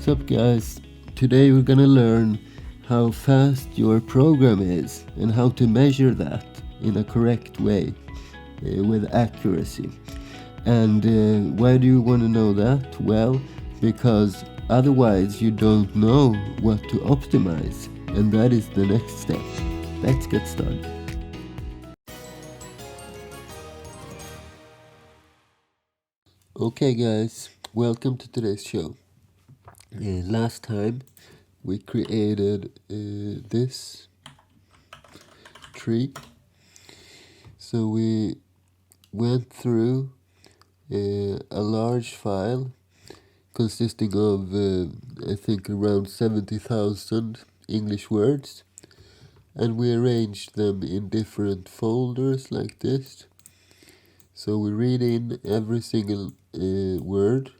up, guys? Today we're gonna learn how fast your program is and how to measure that in a correct way with accuracy. And why do you want to know that? Well, because otherwise you don't know what to optimize, and that is the next step. Let's get started. Okay, guys, welcome to today's show. Last time we created this tree, so we went through a large file consisting of I think around 70,000 English words, and we arranged them in different folders like this. So we read in every single word,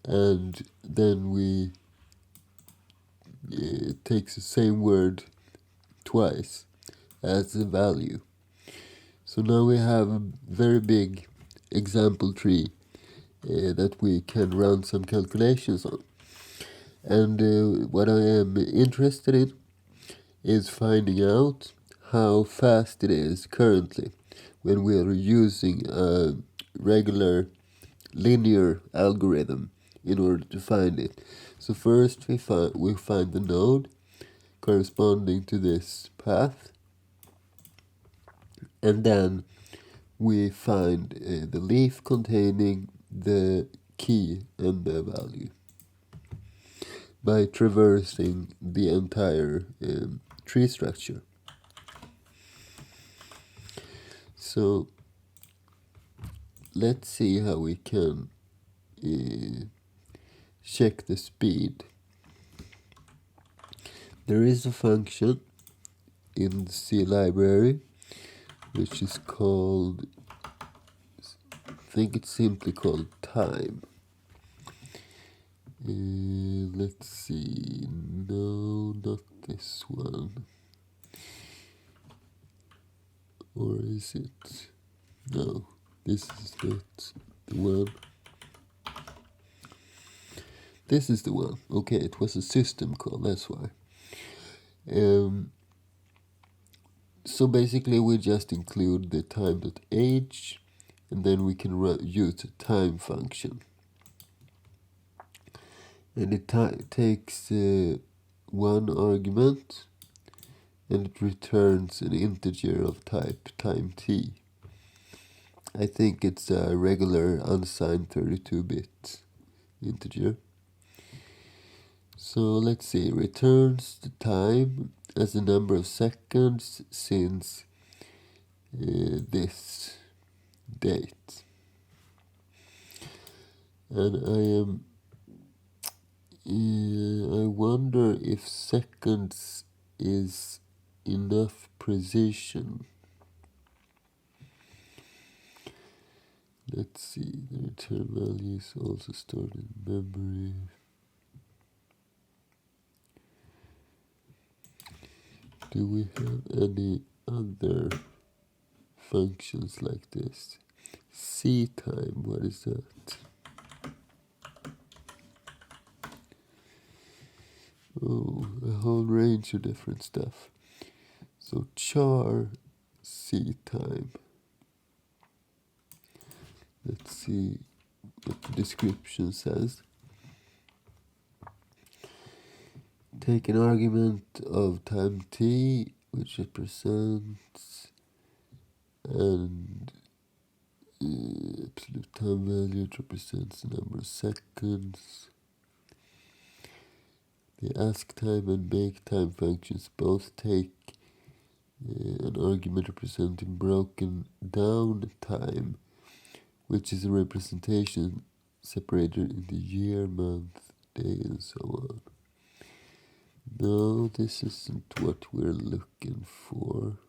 and then we take the same word twice as the value. So now we have a very big example tree that we can run some calculations on. And what I am interested in is finding out how fast it is currently when we are using a regular linear algorithm in order to find it. So first we find the node corresponding to this path, and then we find the leaf containing the key and the value by traversing the entire tree structure. So let's see how we can check the speed. There is a function in the C library which is called, I think it's simply called time. Let's see, no, not this one. Or is it? No, this is not the one. This is the one. Okay, it was a system call, that's why. So basically we just include the time.age, and then we can use the time function. And it takes one argument, and it returns an integer of type time t. I think it's a regular unsigned 32-bit integer. So let's see, returns the time as the number of seconds since this date. And I wonder if seconds is enough precision. Let's see, the return value is also stored in memory. Do we have any other functions like this? C time, what is that? Oh, a whole range of different stuff. So char C time. Let's see what the description says. Take an argument of time t, which represents and absolute time value, which represents the number of seconds. The ask time and make time functions both take an argument representing broken down time, which is a representation separated into year, month, day, and so on. No, this isn't what we're looking for.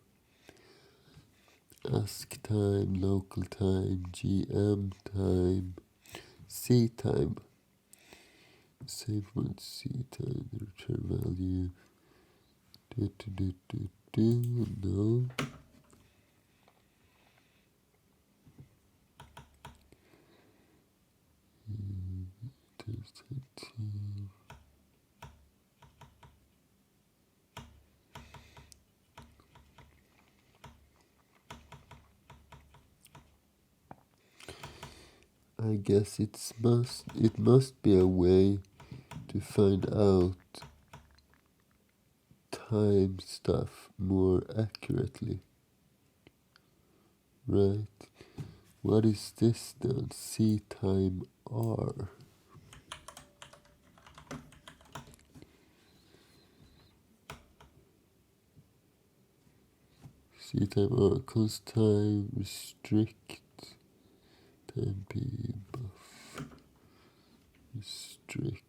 Ask time, local time, GM time, C time. Save one C time, the return value. No. I guess it must be a way to find out time stuff more accurately, right? What is this then? C time R. C time R equals time restrict time P buff restrict.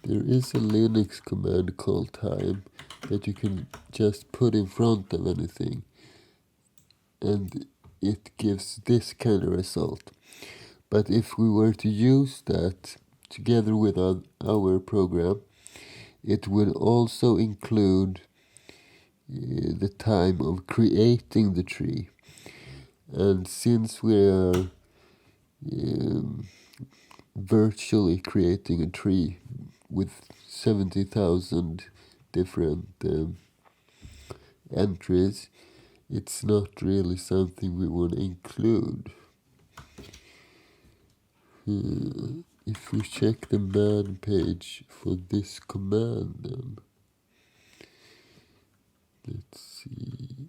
There is a Linux command called time that you can just put in front of anything and it gives this kind of result. But if we were to use that together with our program, it would also include the time of creating the tree. And since we are virtually creating a tree with 70,000 different entries, it's not really something we want to include. If we check the man page for this command, then let's see,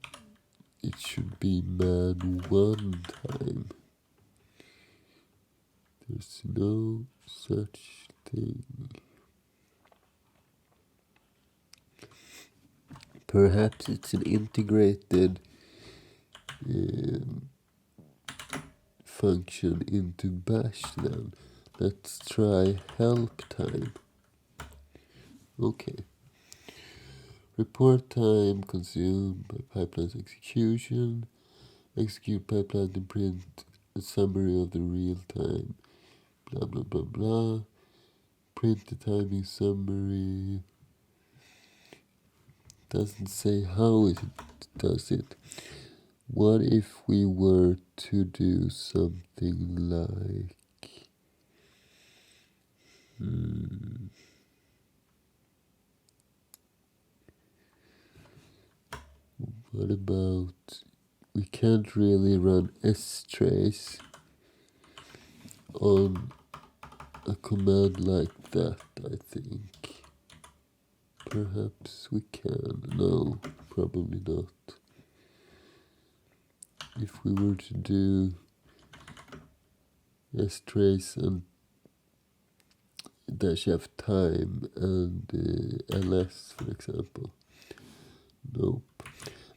it should be man one time. There's no such thing. Perhaps it's an integrated function into bash then. Let's try help time. Okay. Report time consumed by pipeline's execution. Execute pipeline to print a summary of the real time. Blah blah blah blah. Print the timing summary. Doesn't say how it does it. What if we were to do something like what about, we can't really run strace on a command like that, I think. Perhaps we can. No, probably not. If we were to do strace and dash f time and ls, for example. Nope.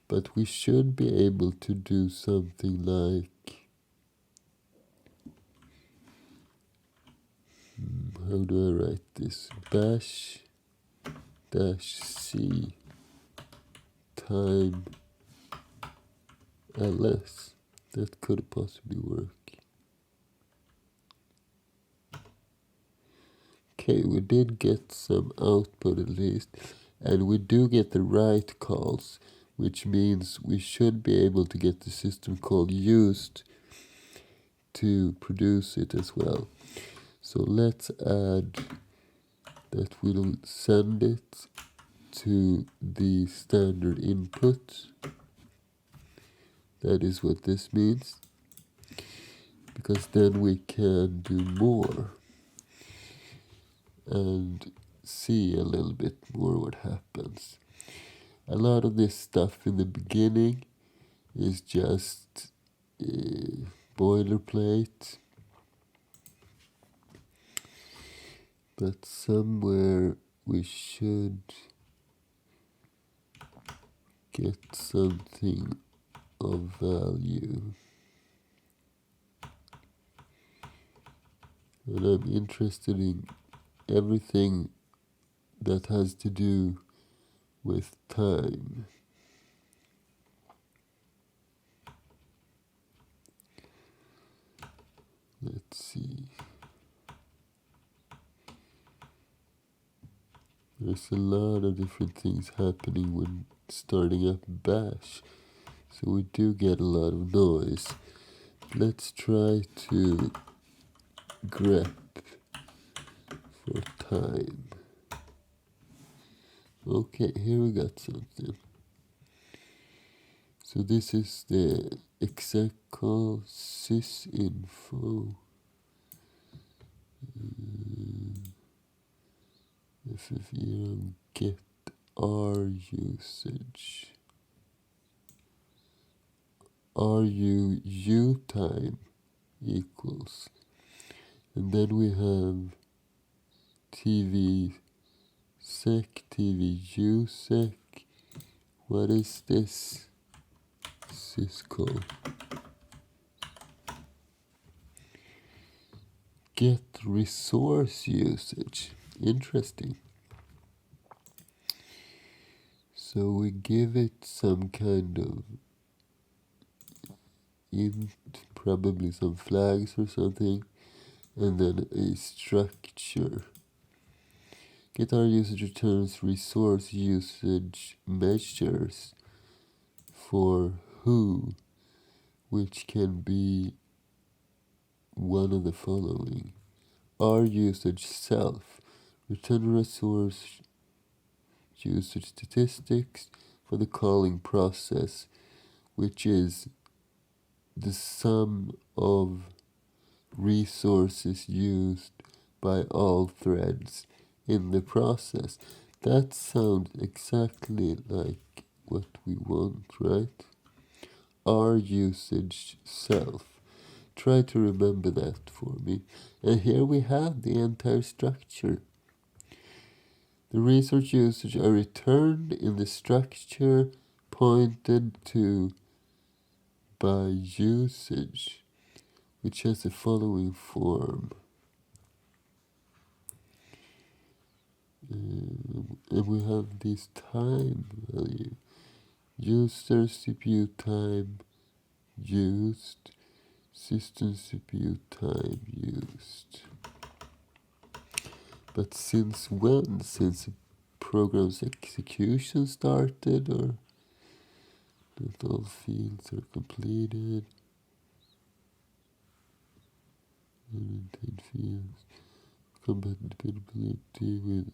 But we should be able to do something like, how do I write this? Bash dash c time ls. That could possibly work. Okay, we did get some output at least, and we do get the right calls, which means we should be able to get the system call used to produce it as well. So let's add that we'll send it to the standard input. That is what this means, because then we can do more and see a little bit more what happens. A lot of this stuff in the beginning is just boilerplate, but somewhere we should get something of value. And I'm interested in everything that has to do with time. Let's see. There's a lot of different things happening when starting up Bash, so we do get a lot of noise. Let's try to grep for time. Okay, here we got something. So this is the execl sysinfo. FFE get R usage. RU time equals. And then we have TV sec, TVU sec. What is this? Syscall. Get resource usage. Interesting. So we give it some kind of int, probably some flags or something, and then a structure. Get our usage returns resource usage measures for who, which can be one of the following. R usage self, return resource usage statistics for the calling process, which is the sum of resources used by all threads in the process. That sounds exactly like what we want, right? R usage self. Try to remember that for me. And here we have the entire structure. The resource usage are returned in the structure pointed to by usage, which has the following form. And we have this time value. User CPU time used, system CPU time used. But since when? Since the program's execution started, or that all fields are completed? Maintain fields. Compatibility with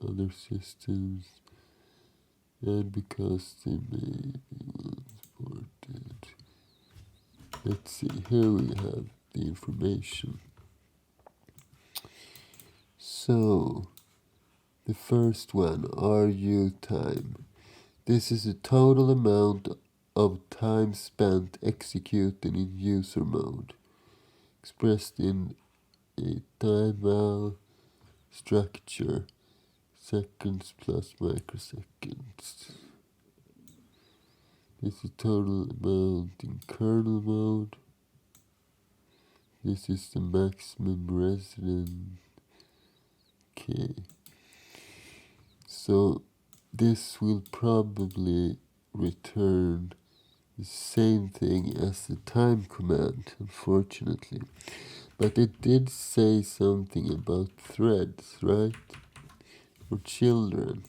other systems, and because they may be supported. Let's see, here we have the information. So, the first one, RU time. This is the total amount of time spent executing in user mode, expressed in a timeout structure, seconds plus microseconds. This is the total amount in kernel mode. This is the maximum resident. Okay. So this will probably return the same thing as the time command, unfortunately. But it did say something about threads, right? For children.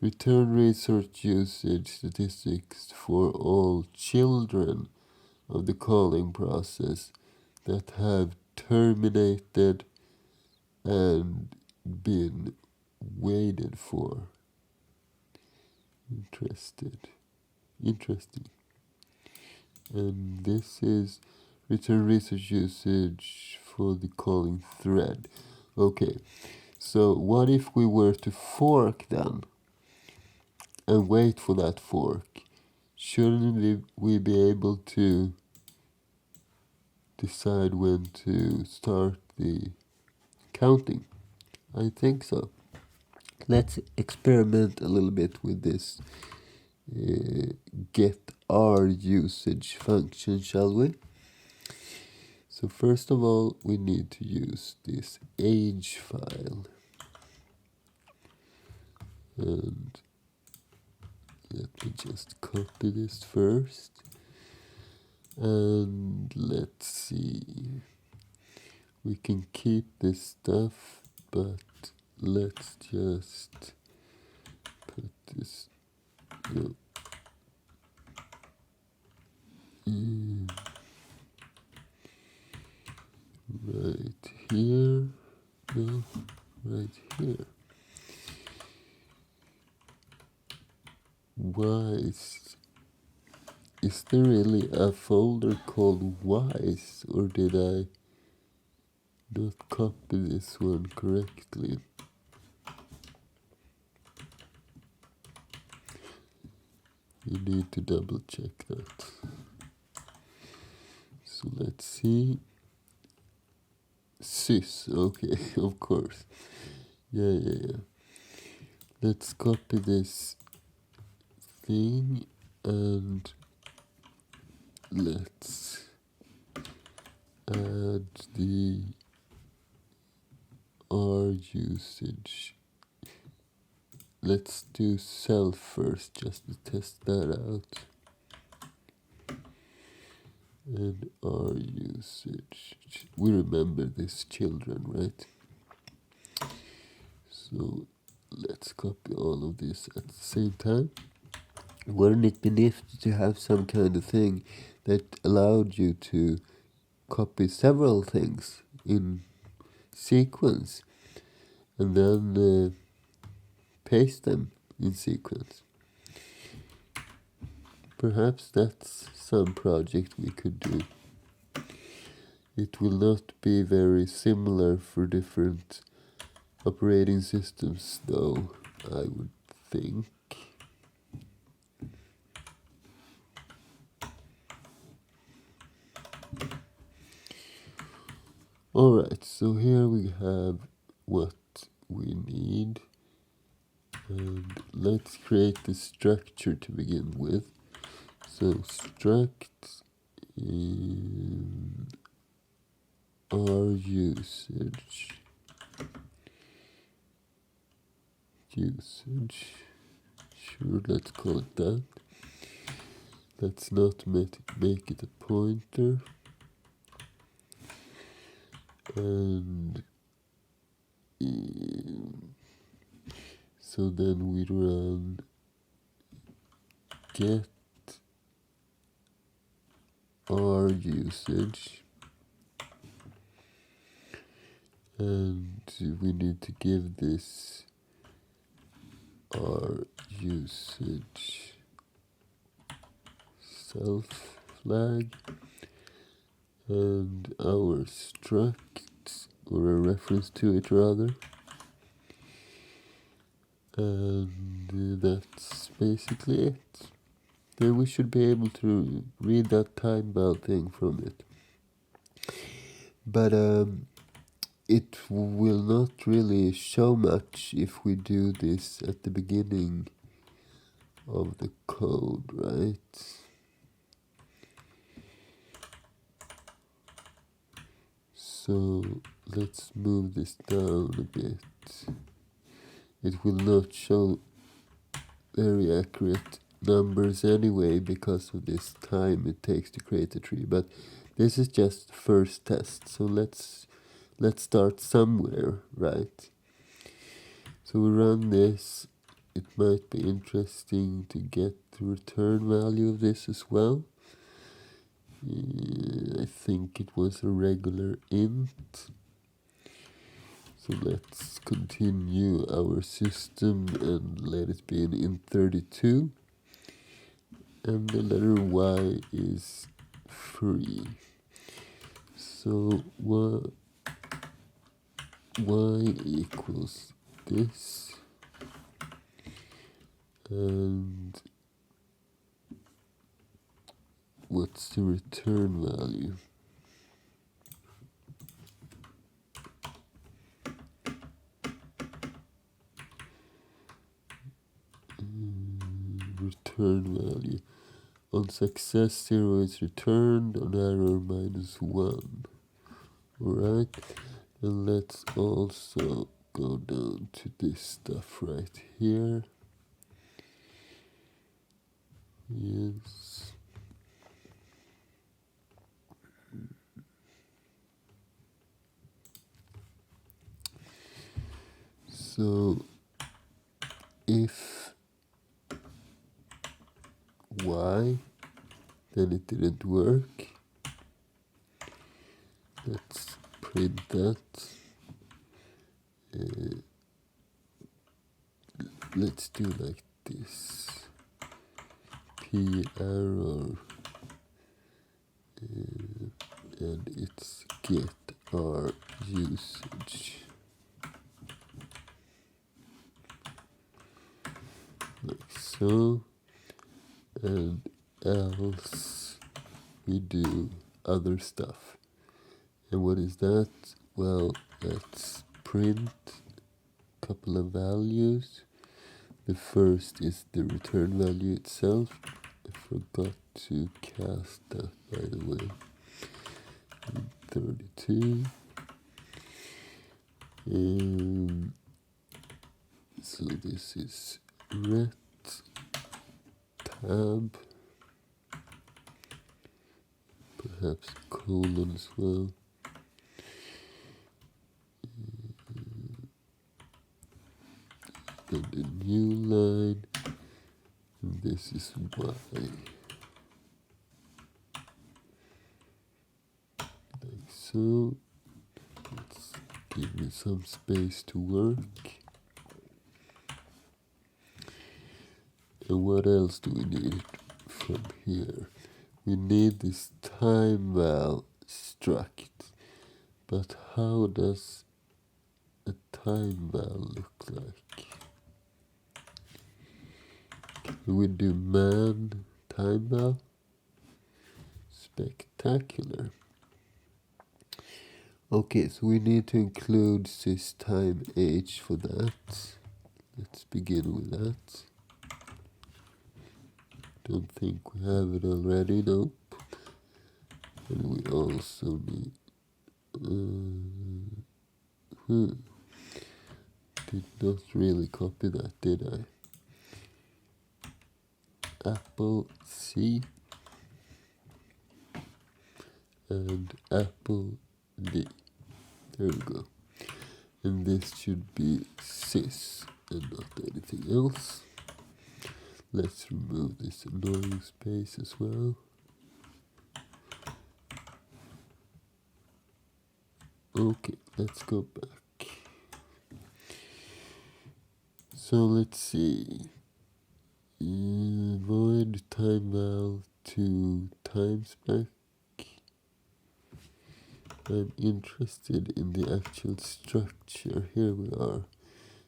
Return resource usage statistics for all children of the calling process that have terminated and been waited for. Interesting. And this is return resource usage for the calling thread. Okay, so what if we were to fork then and wait for that fork? Shouldn't we be able to decide when to start the counting? I think so. Let's experiment a little bit with this get R usage function, shall we? So first of all, we need to use this age file. And let me just copy this first. And let's see, we can keep this stuff, but let's just put this right here, no, right here. Wise. Is there really a folder called Wise, or did I not copy this one correctly? You need to double check that. So let's see. Sys, okay, of course. Yeah. Let's copy this thing and let's add the R usage. Let's do self first just to test that out. And R usage. We remember this, children, right? So let's copy all of this at the same time. Wouldn't it be nifty to have some kind of thing that allowed you to copy several things in sequence and then paste them in sequence? Perhaps that's some project we could do. It will not be very similar for different operating systems, though, I would think. Alright, so here we have what we need. And let's create the structure to begin with. So struct R usage. Sure, let's call it that. Let's not make it a pointer. And so then we run get R usage, and we need to give this R usage self flag, and our struct, or a reference to it rather, and that's basically it. Then we should be able to read that timeout thing from it. But it will not really show much if we do this at the beginning of the code, right? So let's move this down a bit. It will not show very accurate numbers anyway because of this time it takes to create a tree, but this is just first test, so let's start somewhere, right? So we run this. It might be interesting to get the return value of this as well. I think it was a regular int. So let's continue our system and let it be an int32. And the letter Y is free. So Y equals this. And what's the return value? Return value. On success, 0 is returned. On error, -1. Alright. And let's also go down to this stuff right here. Yes. So if y, then it didn't work. Let's print that. Let's do like this. P error, and it's get our usage. Like so. And else we do other stuff. And what is that? Well, let's print a couple of values. The first is the return value itself. I forgot to cast that, by the way. 32. So this is ret tab, perhaps colon as well. Then the new line, and this is y. Like so. Let's give me some space to work. And what else do we need from here? We need this time val struct. But how does a time val look like? Can we do man time val? Spectacular. Okay, so we need to include systime age for that. Let's begin with that. Don't think we have it already, nope. And we also need did not really copy that, did I? Apple C and Apple D. There we go. And this should be sys and not anything else. Let's remove this annoying space as well. Okay, let's go back. So let's see. Void time val to time spec. I'm interested in the actual structure. Here we are.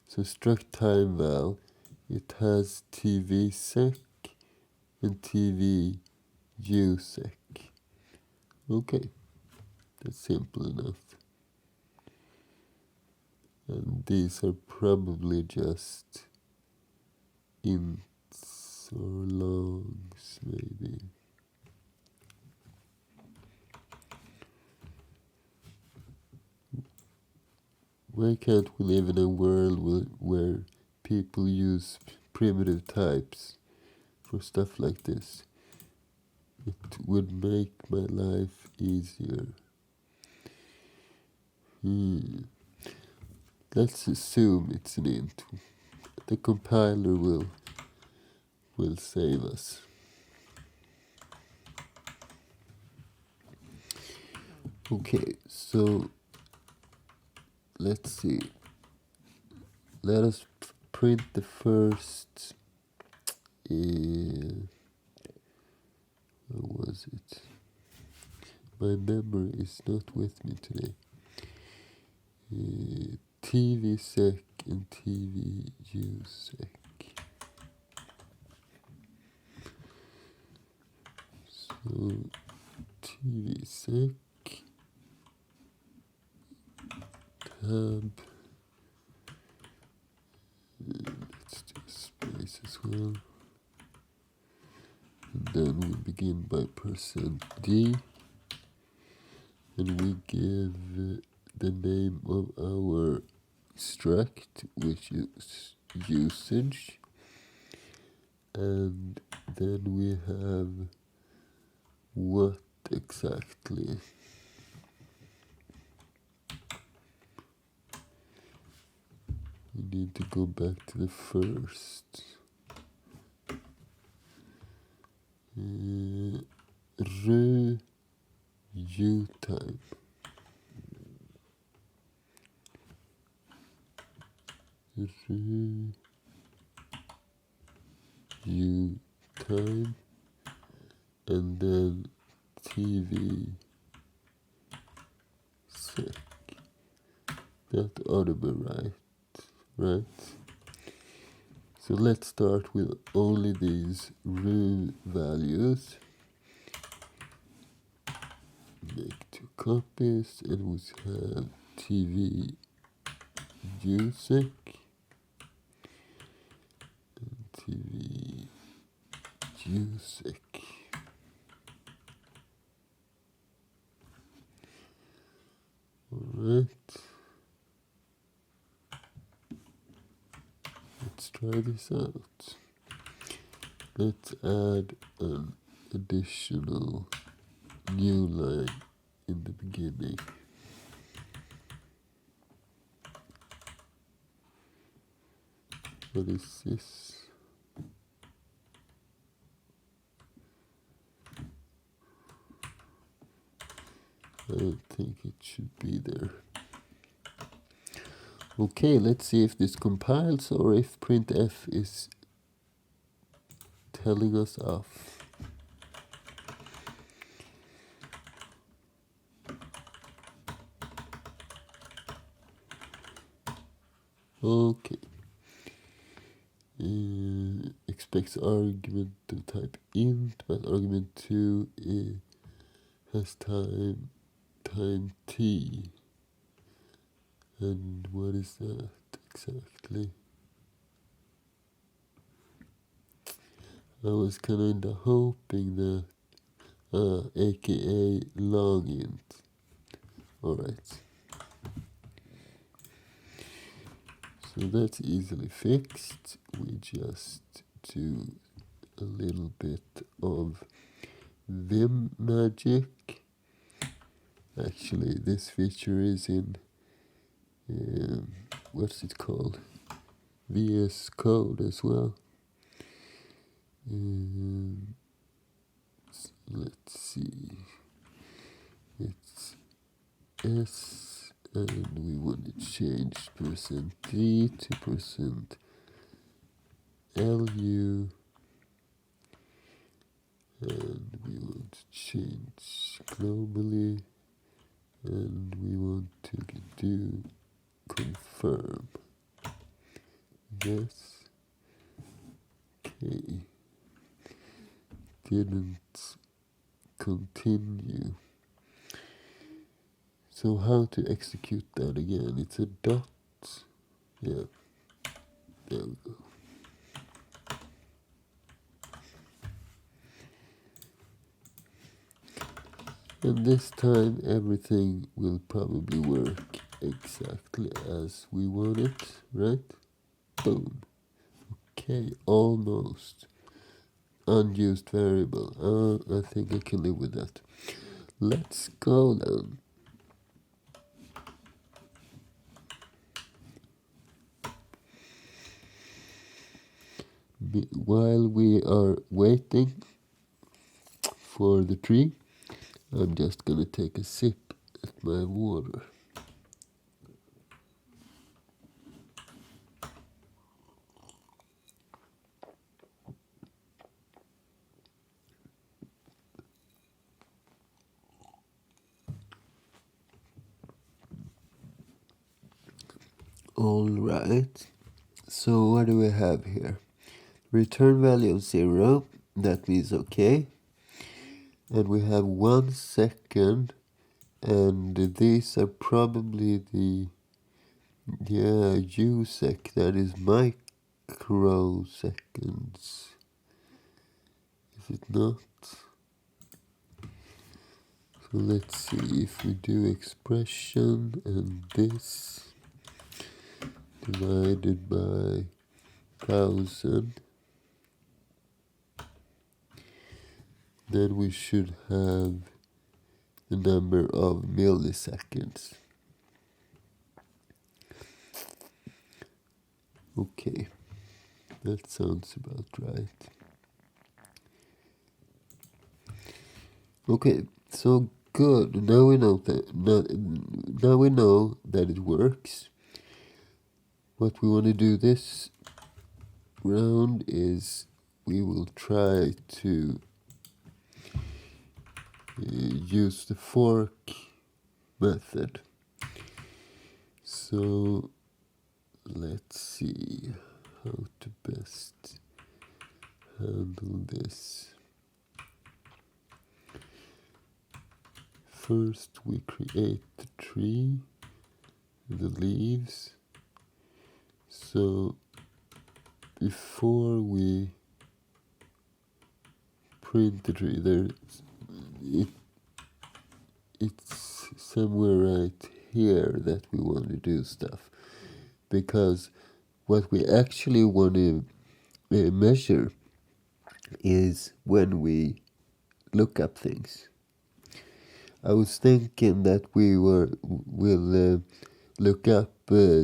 So struct time val, it has TV sec and TV usec. Okay, that's simple enough. And these are probably just ints or logs, maybe. Why can't we live in a world where people use primitive types for stuff like this? It would make my life easier. Let's assume it's an int. The compiler will save us. Okay, so let's see. Let us print the first. Where was it? My memory is not with me today. TV sec and TV usec. So TV sec tab. Let's do space as well. And then we begin by %d. And we give the name of our struct, which is usage. And then we have what exactly. need to go back to the first. Ru U time. Ru U time, and then TV sec. That ought to be right? So let's start with only these ru values. Make 2 copies, and we have TV usec and TV usec. Alright. Let's try this out. Let's add an additional new line in the beginning. What is this? I don't think it should be there. Okay, let's see if this compiles or if printf is telling us off. Okay. Expects argument of type int, but argument 2 has time t. And what is that exactly? I was kind of hoping that aka long int. Alright. So that's easily fixed. We just do a little bit of Vim magic. Actually, this feature is in what's it called? VS Code as well. Let's see. It's S, and we want to change %t to %lu, and we want to change globally, and we want to do confirm. Yes. Okay. Didn't continue. So how to execute that again? It's a dot. Yeah. There we go. And this time everything will probably work exactly as we want it, right? Boom. Okay, almost. Unused variable. I think I can live with that. Let's go then. While we are waiting for the tree, I'm just gonna take a sip at my water. Alright, so what do we have here? Return value of 0, that means okay. And we have 1 second, and these are probably the usec, that is microseconds. Is it not? So let's see if we do expression and this divided by 1000, then we should have the number of milliseconds. Okay, that sounds about right. Okay, so good. Now we know that it works. What we want to do this round is we will try to use the fork method. So let's see how to best handle this. First we create the tree, the leaves. So before we print the tree, it's somewhere right here that we want to do stuff, because what we actually want to measure is when we look up things. I was thinking that will look up,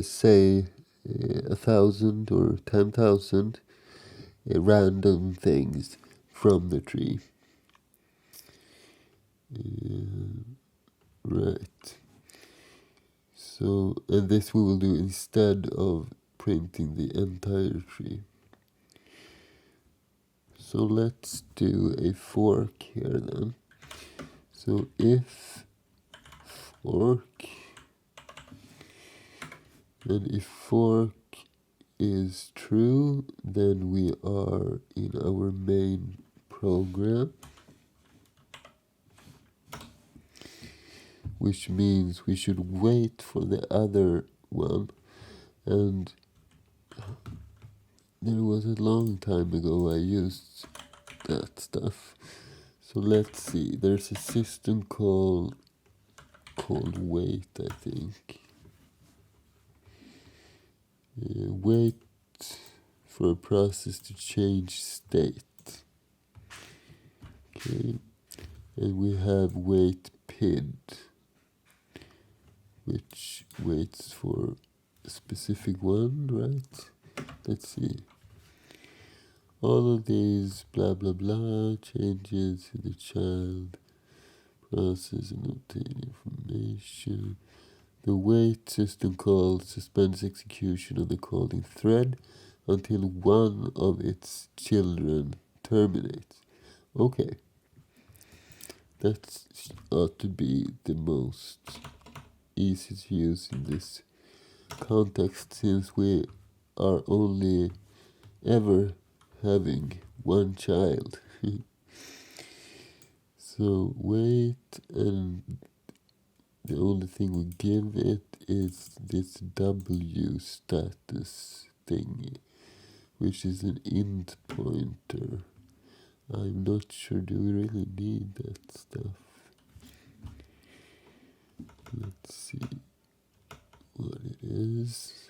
say, 1,000 or 10,000 random things from the tree. Right. So, and this we will do instead of printing the entire tree. So let's do a fork here then. So if fork, and if fork is true, then we are in our main program, which means we should wait for the other one. And there was a long time ago I used that stuff. So let's see, there's a system called wait, I think. Wait for a process to change state. Okay, and we have wait PID, which waits for a specific one, right? Let's see. All of these blah blah blah changes to the child process and obtain information. The wait system call suspends execution of the calling thread until one of its children terminates. Okay. That ought to be the most easy to use in this context, since we are only ever having one child. So wait, and the only thing we give it is this W status thingy, which is an int pointer. I'm not sure, do we really need that stuff? Let's see what it is.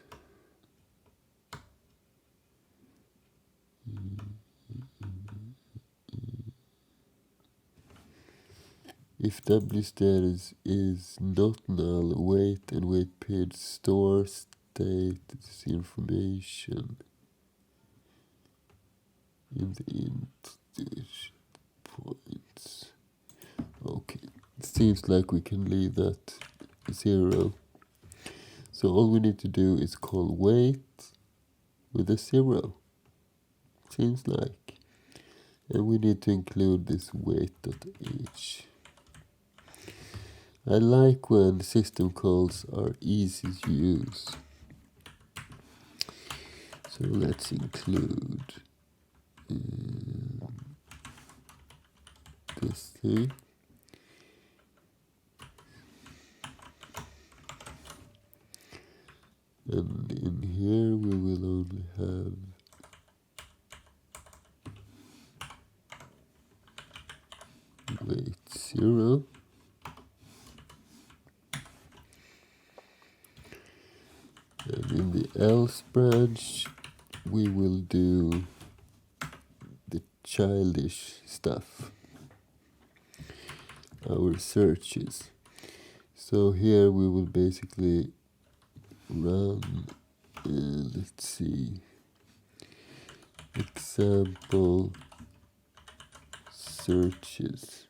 If W status is not null, wait and wait period store state information in the int points. Okay, it seems like we can leave that 0. So all we need to do is call wait with a 0. Seems like. And we need to include this wait.h. I like when system calls are easy to use. So let's include this thing. And in here we will only have wait 0. And in the else branch we will do the childish stuff, our searches. So here we will basically run let's see, example searches,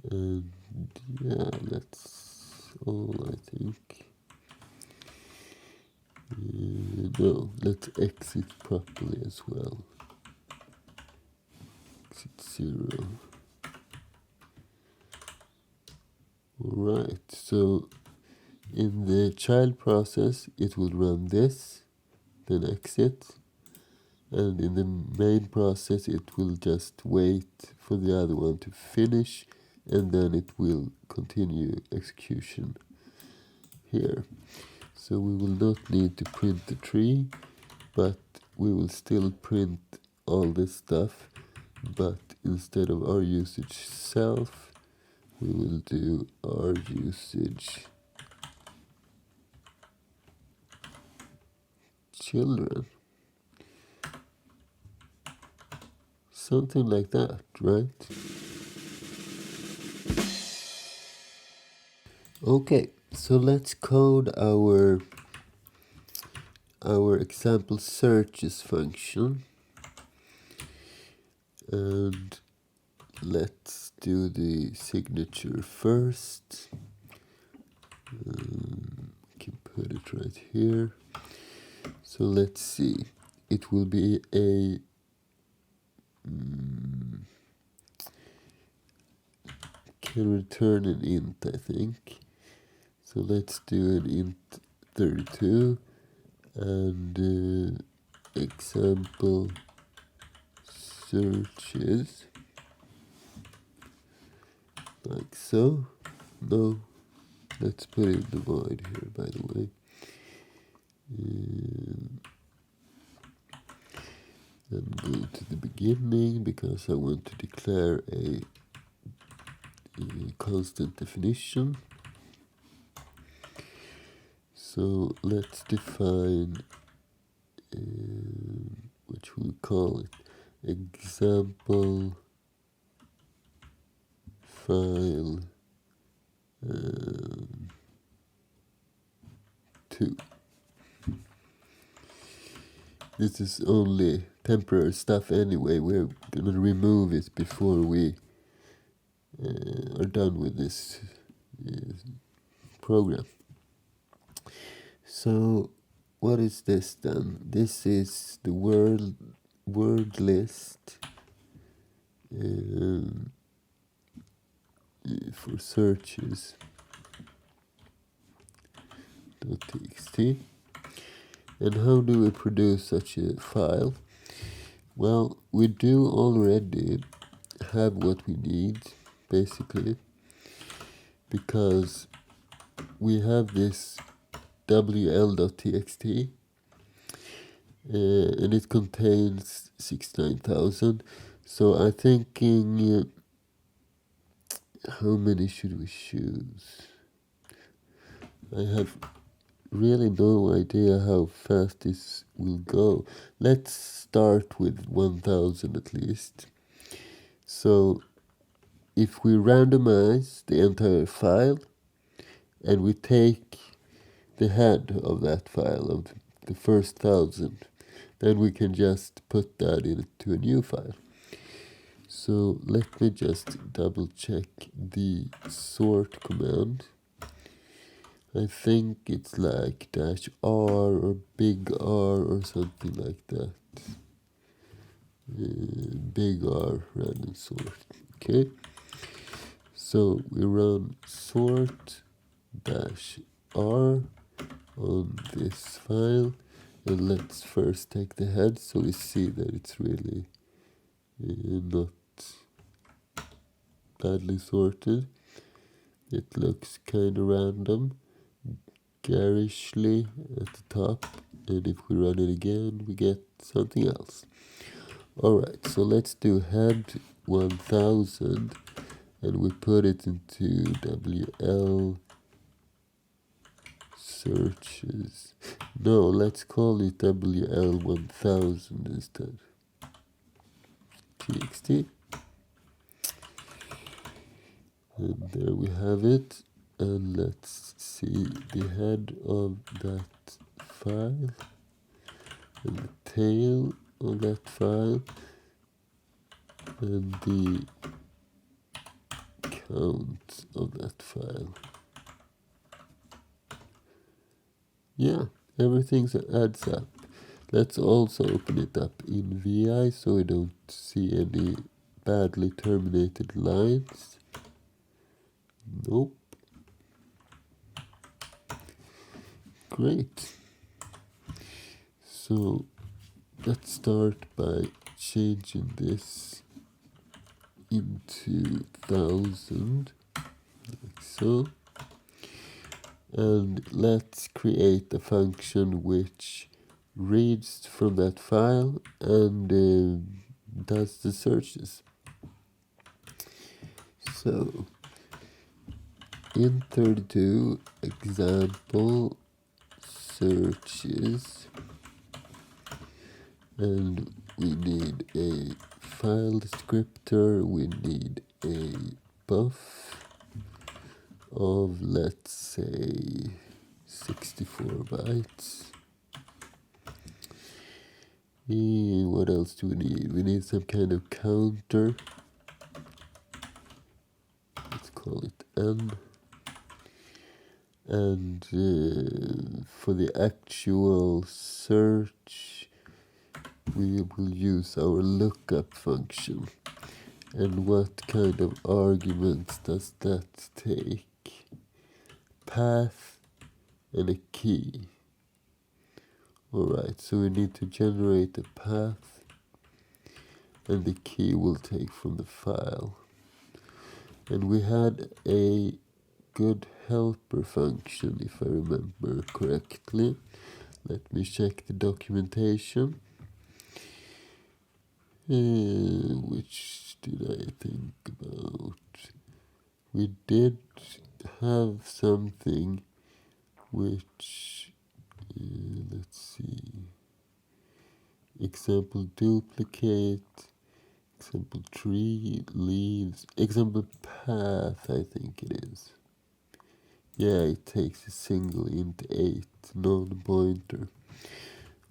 and yeah, that's all I think. No, let's exit properly as well. Exit 0. Alright, so in the child process it will run this, then exit, and in the main process it will just wait for the other one to finish, and then it will continue execution here. So we will not need to print the tree, but we will still print all this stuff, but instead of our usage self, we will do our usage children. Something like that, right? Okay, so let's code our example searches function, and let's do the signature first. Can put it right here. So let's see, it will be a can return an int, I think. So let's do an int 32 and example searches, like so. No, let's put it in the void here, by the way. And go to the beginning because I want to declare a constant definition. So let's define what we call it, example file 2. This is only temporary stuff anyway. We're gonna remove it before we are done with this program. So what is this then? This is the word list for searches .txt. And how do we produce such a file? Well, we do already have what we need, basically, because we have this wl.txt and it contains 69,000. So I'm thinking, how many should we choose? I have really no idea how fast this will go. Let's start with 1,000 at least. So if we randomize the entire file and we take the head of that file, of the first 1,000, then we can just put that into a new file. So let me just double check the sort command. I think it's like -r or big R or something like that. Big R random sort. Okay. So we run sort -r on this file, and let's first take the head so we see that it's really not badly sorted. It looks kind of random, garishly at the top, and if we run it again we get something else. Alright, so let's do head 1000 and we put it into WL searches. No, let's call it WL1000 instead. TXT. And there we have it. And let's see the head of that file and the tail of that file and the count of that file. Yeah, everything adds up. Let's also open it up in VI so we don't see any badly terminated lines. Nope. Great. So let's start by changing this into 1000, like so. And let's create a function which reads from that file and does the searches. So int32 example searches, and we need a file descriptor, we need a buff of, let's say, 64 bytes. What else do we need? We need some kind of counter. Let's call it n. And for the actual search, we will use our lookup function. And what kind of arguments does that take? Path and a key. Alright, so we need to generate a path, and the key we'll take from the file. And we had a good helper function, if I remember correctly. Let me check the documentation. Which did I think about? We did have something which, let's see, example duplicate, example tree, leaves, example path, I think it is. Yeah, it takes a single int8 non-pointer.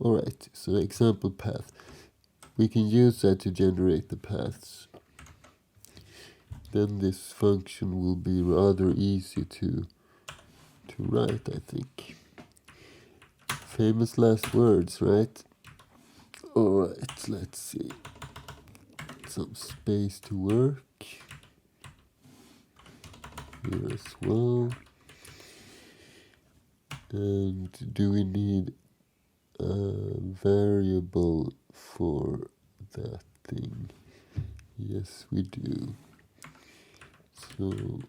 Alright, so example path. We can use that to generate the paths. Then this function will be rather easy to write, I think. Famous last words, right? Alright, let's see. Some space to work. Here as well. And do we need a variable for that thing? Yes, we do. So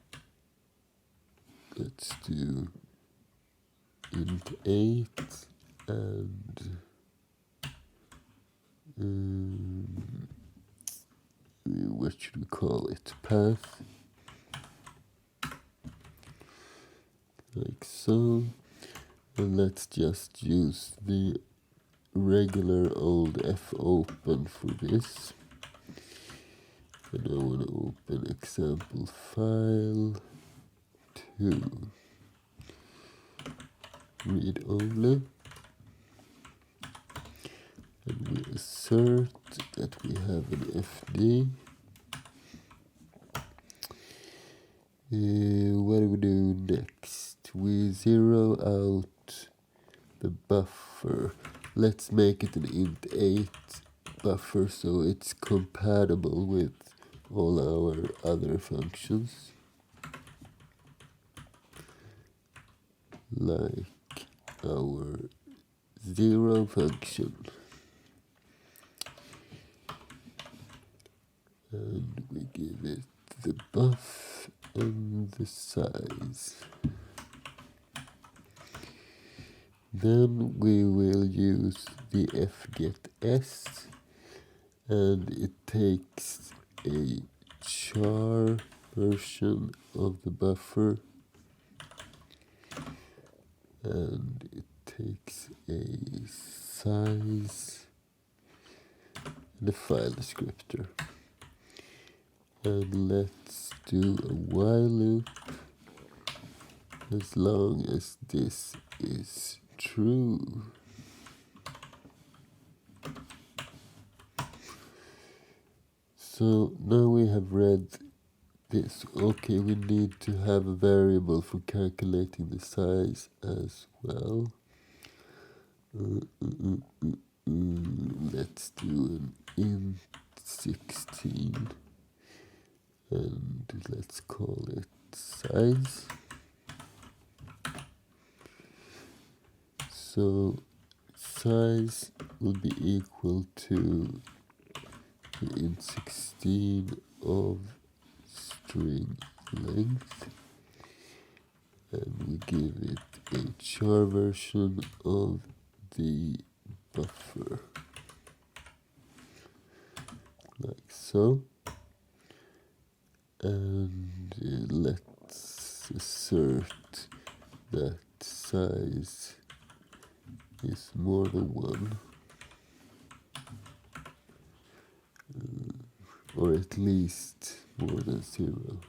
let's do int8 and what should we call it? Path. Like so. And let's just use the regular old fopen for this. And I want to open example file 2. Read only. And we assert that we have an FD. What do we do next? We zero out the buffer. Let's make it an int8 buffer so it's compatible with all our other functions. Like our 0 function. And we give it the buff and the size. Then we will use the fgetS, and it takes a char version of the buffer, and it takes a size and a file descriptor. And let's do a while loop as long as this is true. So now we have read this. Okay, we need to have a variable for calculating the size as well. Let's do an int 16 and let's call it size. So size will be equal to the int 16 of string length, and we give it a char version of the buffer, like so. And let's assert that size is more than 1, or at least more than 0.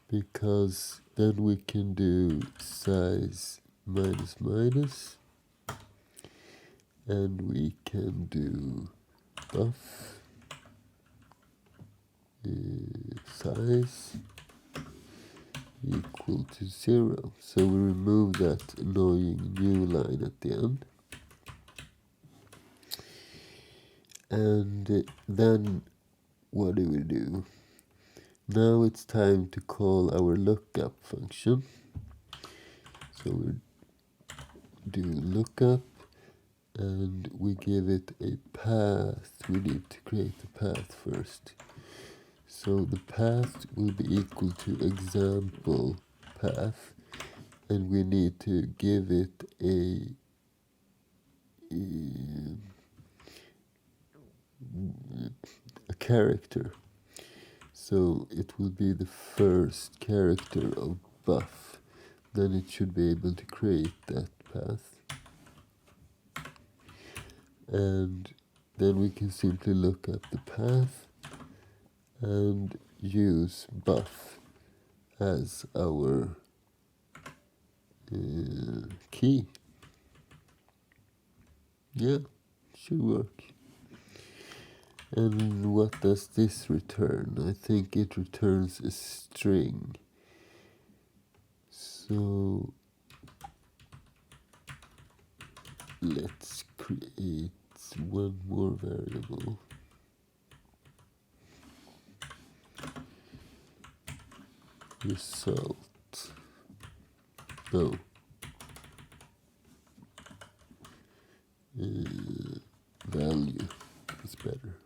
Because then we can do size minus minus, and we can do buff size equal to 0. So we remove that annoying new line at the end. And then what do? Now it's time to call our lookup function. So we do lookup, and we give it a path. We need to create the path first. So the path will be equal to example path, and we need to give it a character. So it will be the first character of buff. Then it should be able to create that path. And then we can simply look up the path and use buff as our key. Yeah, should work. And what does this return? I think it returns a string. So let's create one more variable. Result. No. Value is better.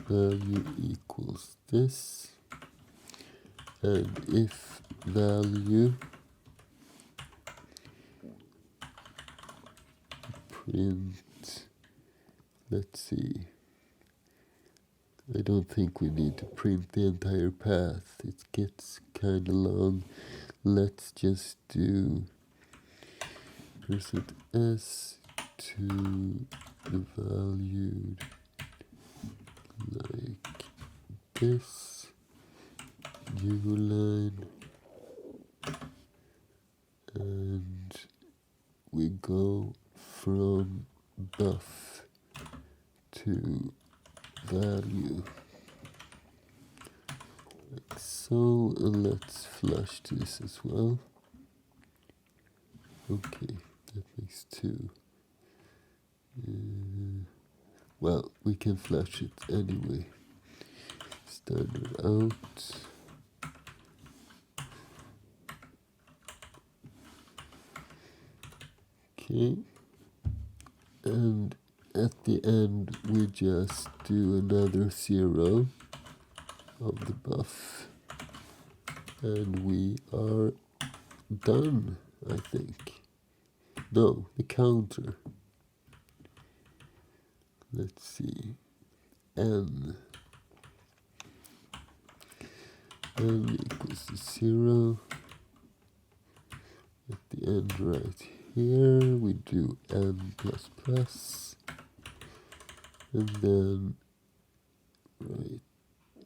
Value equals this, and if value print, let's see, I don't think we need to print the entire path, it gets kind of long. Let's just do percent s to the valued like this, new line, and we go from buff to value, like so, and let's flush this as well. Okay, that makes 2. Well, we can flash it anyway. Standard out. Okay, and at the end we just do another 0 of the buff, and we are done, I think. No, the counter. Let's see. N equals to 0. At the end right here we do n++, and then Right.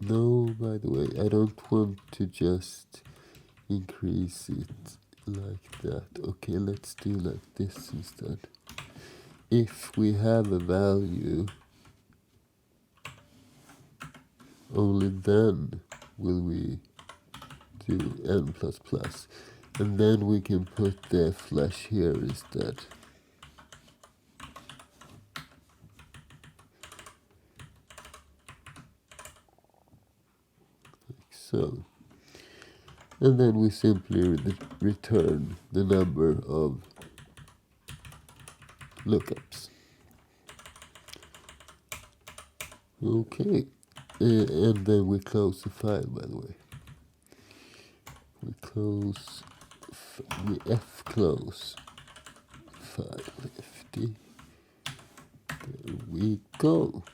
No, by the way, I don't want to just increase it like that. Okay, let's do like this instead. If we have a value, only then will we do n++. And then we can put the flash here instead. Like so. And then we simply return the number of lookups. Okay. And then we close the file, by the way. We close, we F-close file, FD. There we go.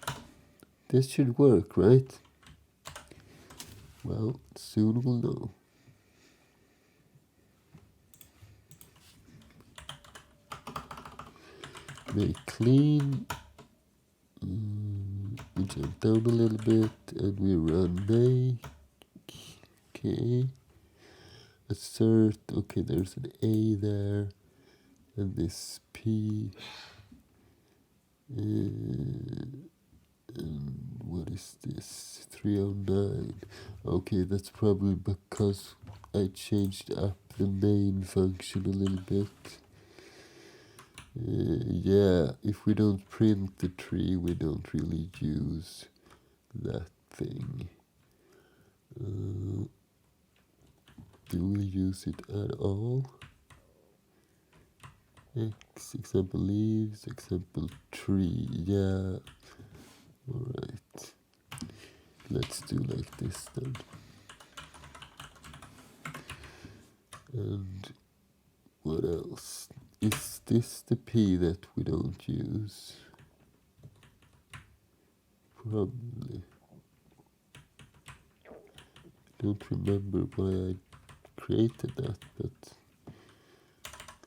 This should work, right? Well, soon we'll know. Make clean. We jump down a little bit and we run make. Okay. Assert. Okay, there's an A there. And this P. And what is this? 309. Okay, that's probably because I changed up the main function a little bit. Yeah, if we don't print the tree, we don't really use that thing. Do we use it at all? X, example leaves, example tree. Yeah, alright. Let's do like this then. And what else? Is this the P that we don't use? Probably. Don't remember why I created that, but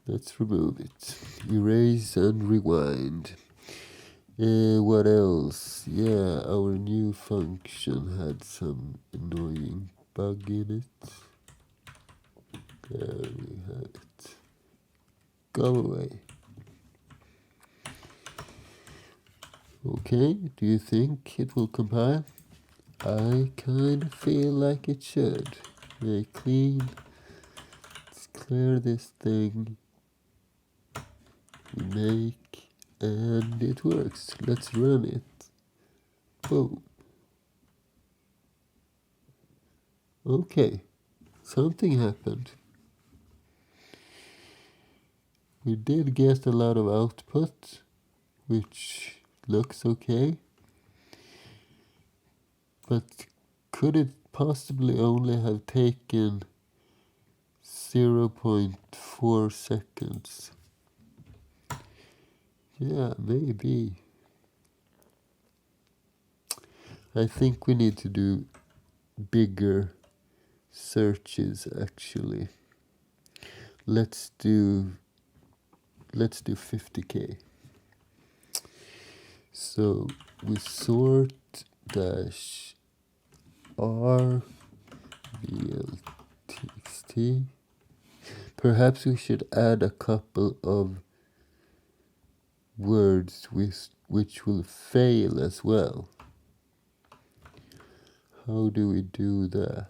let's remove it. Erase and rewind. What else? Yeah, our new function had some annoying bug in it. There we have it. Go away. Okay, do you think it will compile? I kind of feel like it should. Very clean. Let's clear this thing. We make, and it works. Let's run it. Boom. Okay, something happened. We did get a lot of output, which looks okay. But could it possibly only have taken 0.4 seconds? Yeah, maybe. I think we need to do bigger searches actually. Let's do 50k. So we sort dash r vl.txt. Perhaps we should add a couple of words which will fail as well. How do we do that?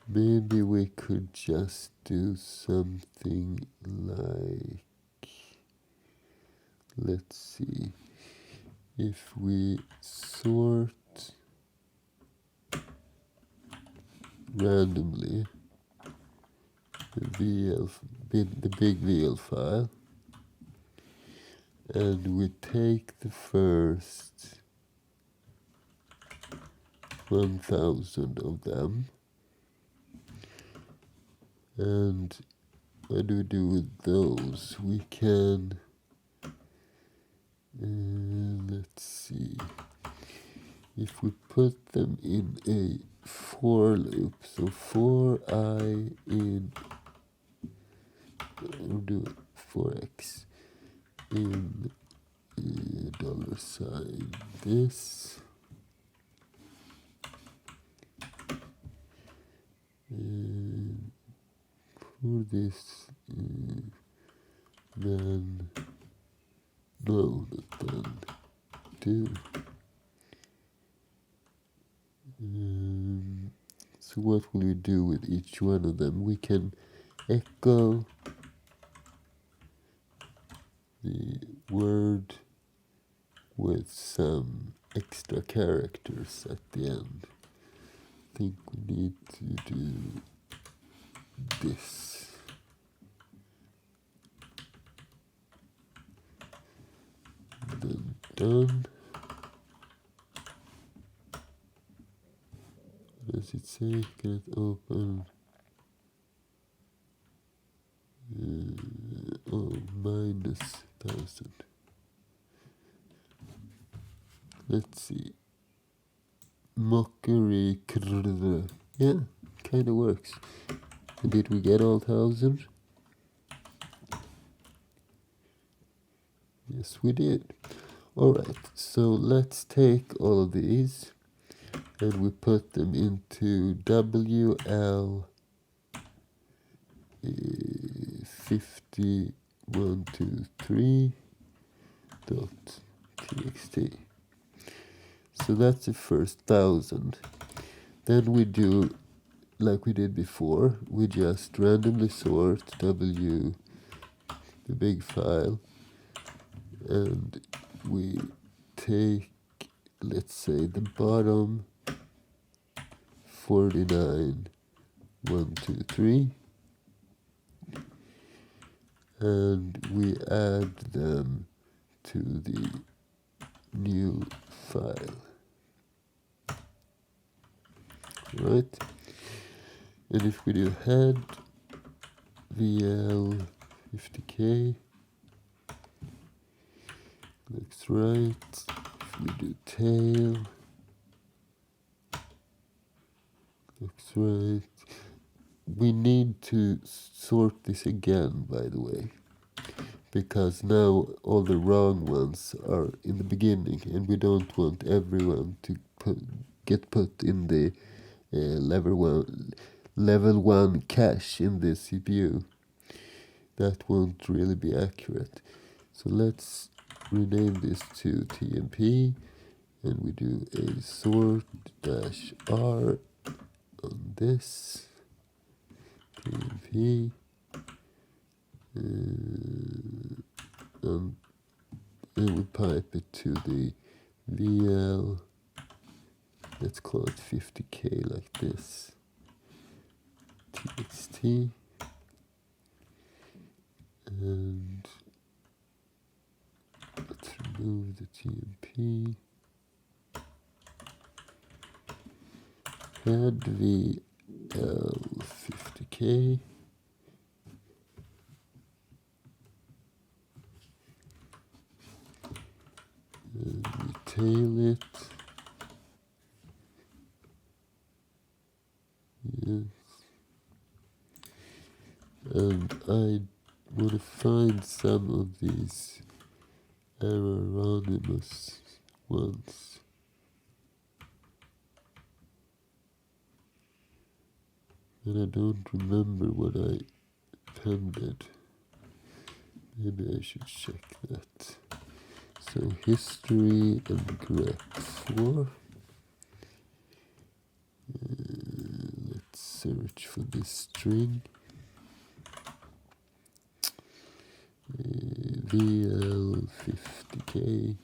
Maybe we could just do something like, let's see, if we sort randomly the big VL file, and we take the first 1,000 of them. And what do we do with those? We can, let's see, if we put them in a for loop, so for I in, we'll do it for x in dollar sign this, and for this then no, not then, do. So what will we do with each one of them? We can echo the word with some extra characters at the end. I think we need to do this. Then done. What does it say? Can it open? Minus 1000. Let's see. Mockery. Yeah, kind of works. Did we get all 1000? Yes, we did. Alright, so let's take all of these and we put them into WL 5123.txt. So that's the first 1000. Then we do like we did before. We just randomly sort W, the big file, and we take, let's say, the bottom 49, 1, 2, 3, and we add them to the new file. Right? And if we do head VL 50k, looks right. If we do tail, looks right. We need to sort this again, by the way, because now all the wrong ones are in the beginning, and we don't want everyone to get put in the level 1 cache in the CPU. That won't really be accurate. So let's rename this to TMP, and we do a sort -r on this TMP, and then we pipe it to the VL. Let's call it 50k like this. TXT, and let's remove the TMP. Head VL 50k. And we tail it. Yes. And I want to find some of these anonymous ones. And I don't remember what I appended. Maybe I should check that. So history and grep4. Let's search for this string. VL 50k.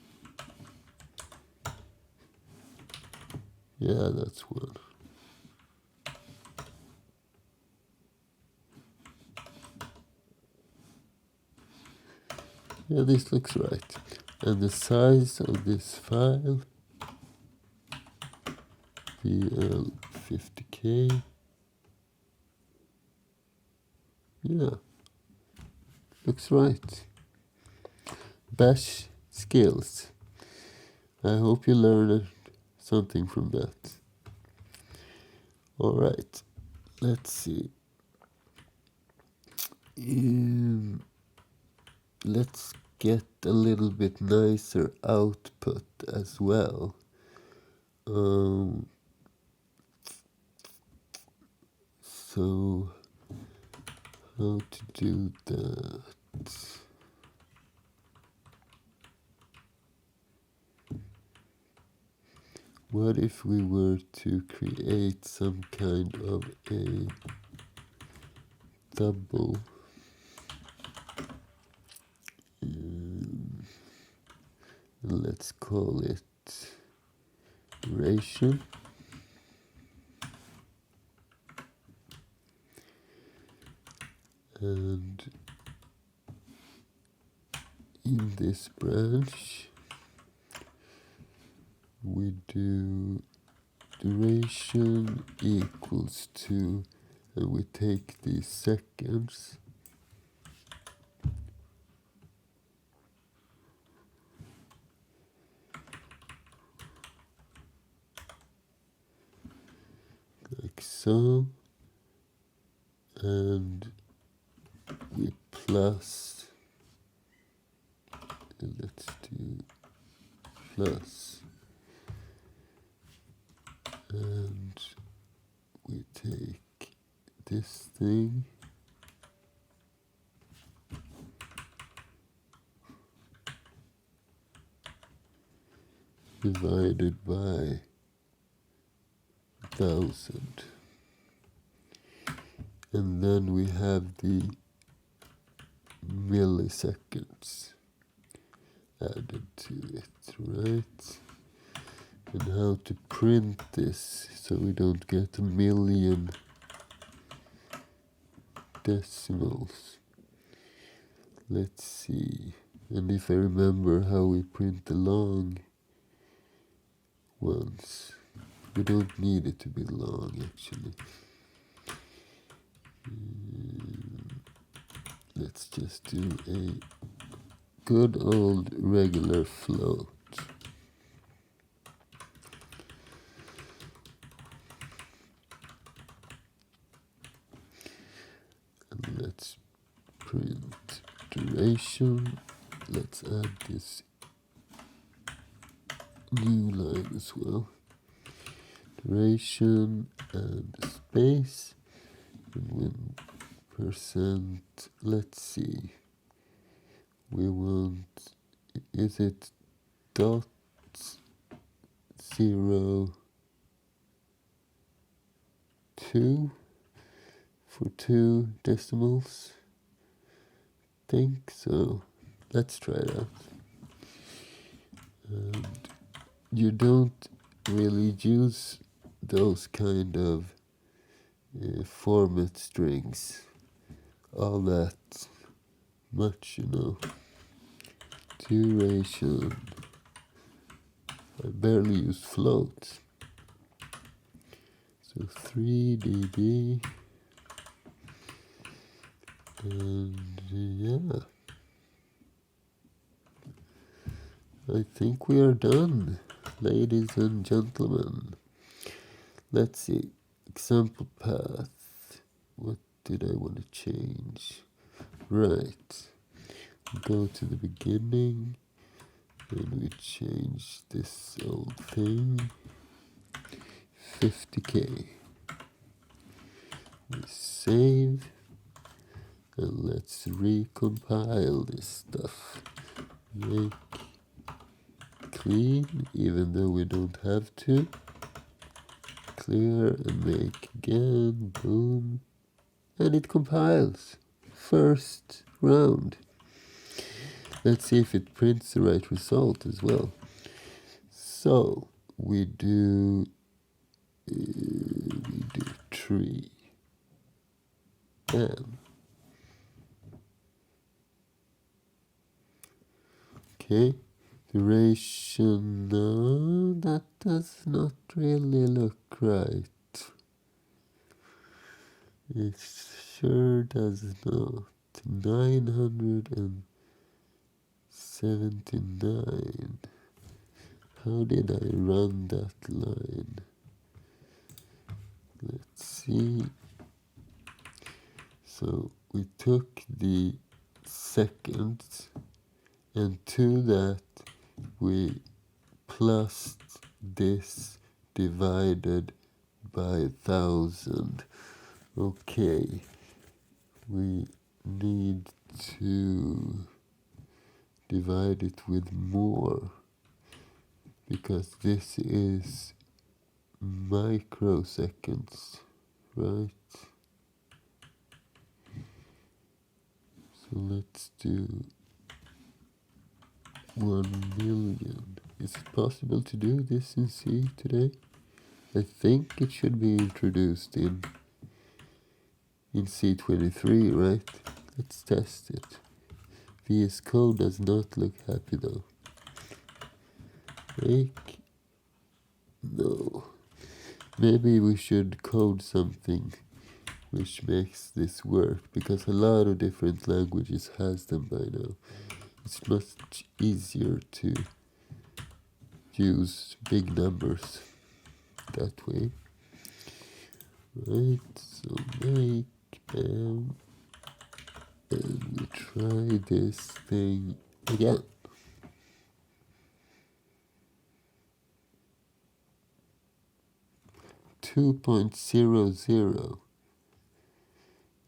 Yeah, that's one. Yeah, this looks right. And the size of this file, VL 50k. Yeah, looks right. Bash skills. I hope you learned something from that. All right, let's see. Let's get a little bit nicer output as well. So how to do that? What if we were to create some kind of a double let's call it duration, and in this branch we do duration equals to, and we take these seconds, like so, and we plus, let's do plus, and we take this thing divided by 1000, and then we have the milliseconds added to it, right? And how to print this so we don't get a million decimals. Let's see. And if I remember how we print the long ones, we don't need it to be long actually. Let's just do a good old regular float. And let's print duration. Let's add this new line as well. Duration and space, and when percent, let's see, we want, is it dot 0 2 for 2 decimals? Think so. Let's try that. And you don't really use those kind of format strings all that much, you know. Duration, I barely use floats. So 3 dB, and yeah, I think we are done, ladies and gentlemen. Let's see, example path. What did I want to change? Right, go to the beginning, and we change this old thing, 50K. We save, and let's recompile this stuff. Make clean, even though we don't have to. Clear and make again, boom, and it compiles. First round. Let's see if it prints the right result as well. So we do tree m. Okay, duration, no, that does not really look right. It sure does not. 979. How did I run that line? Let's see. So we took the seconds And to that we plus this divided by 1,000. Okay, we need to divide it with more, because this is microseconds, right? So let's do 1,000,000. Is it possible to do this in C today? I think it should be introduced in C23, right? Let's test it. VS Code does not look happy though. Make? No. Maybe we should code something which makes this work, because a lot of different languages has them by now. It's much easier to use big numbers that way. Right, so make and we try this thing again. 2.00.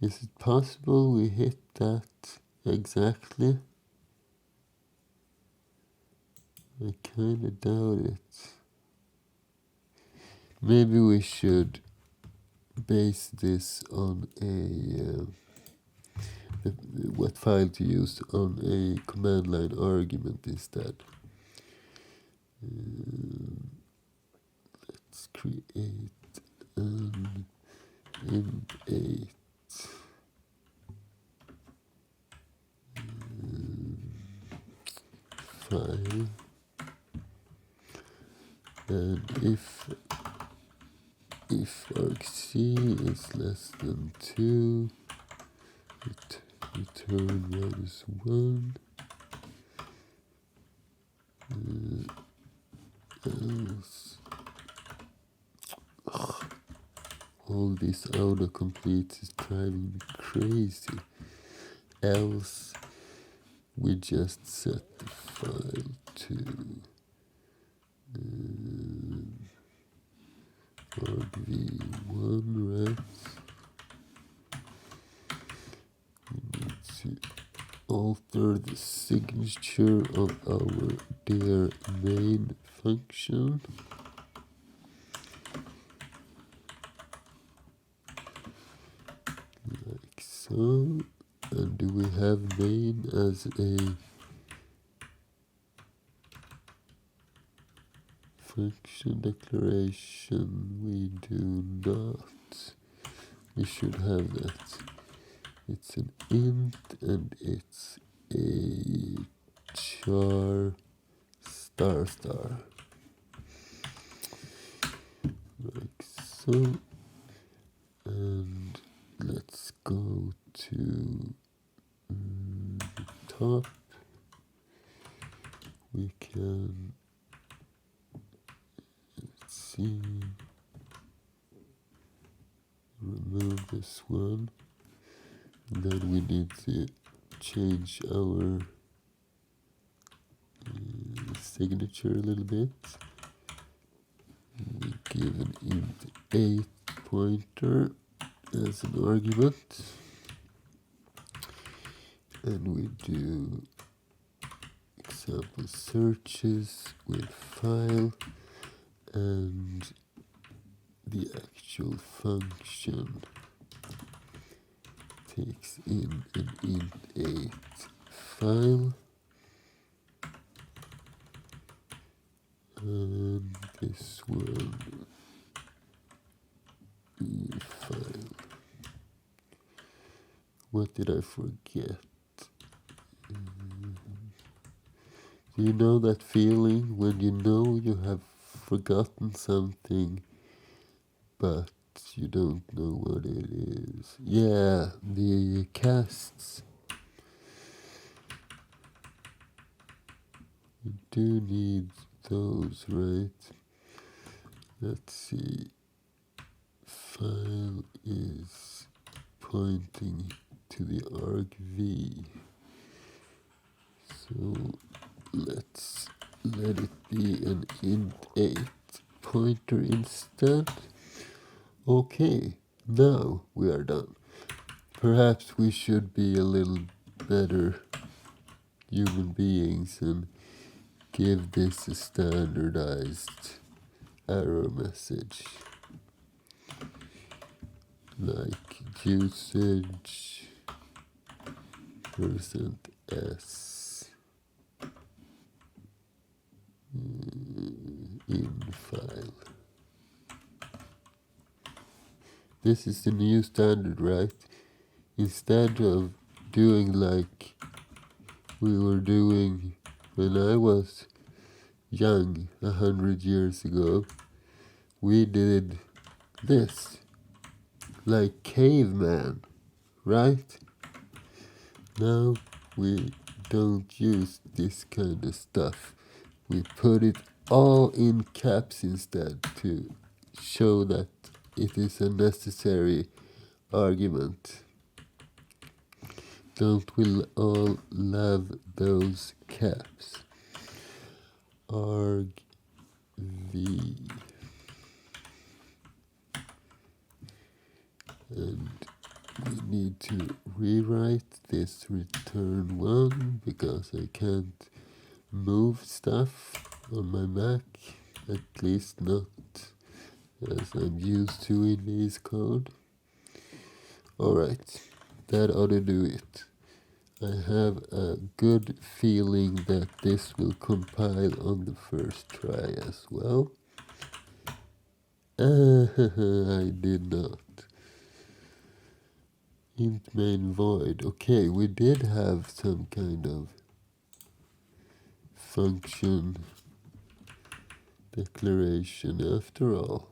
Is it possible we hit that exactly? I kinda doubt it. Maybe we should base this on what file to use on a command line argument instead. Let's create an int8 file, and if argc is less than 2, return -1, else. All this autocomplete is driving me crazy. Else we just set the file to argv1, right? We need to alter the signature of our dear main function. Like so. And do we have main as a function declaration? We do not. We should have that. It's an int and it's a char star star. Like so. And let's go to the top. We can, let's see, remove this one. And then we need to change our signature a little bit. We give an int8 pointer as an argument, and we do example searches with file, and the actual function takes in an int8 file, and this one file. What did I forget? Do you know that feeling when you know you have forgotten something, but you don't know what it is? Yeah, the casts. You do need those, right? Let's see. File is pointing to the argv. So let's let it be an int8 pointer instead. Okay, now we are done. Perhaps we should be a little better human beings and give this a standardized error message like usage %s in file. This is the new standard, right? Instead of doing like we were doing when I was young 100 years ago, we did this like caveman, right? Now we don't use this kind of stuff. We put it all in caps instead to show that it is a necessary argument. Don't we all love those caps? Arg v. And we need to rewrite this return 1 because I can't move stuff on my Mac, at least not as I'm used to in this code. Alright, that ought to do it. I have a good feeling that this will compile on the first try as well. I did not. Int main void. Okay, we did have some kind of function declaration after all.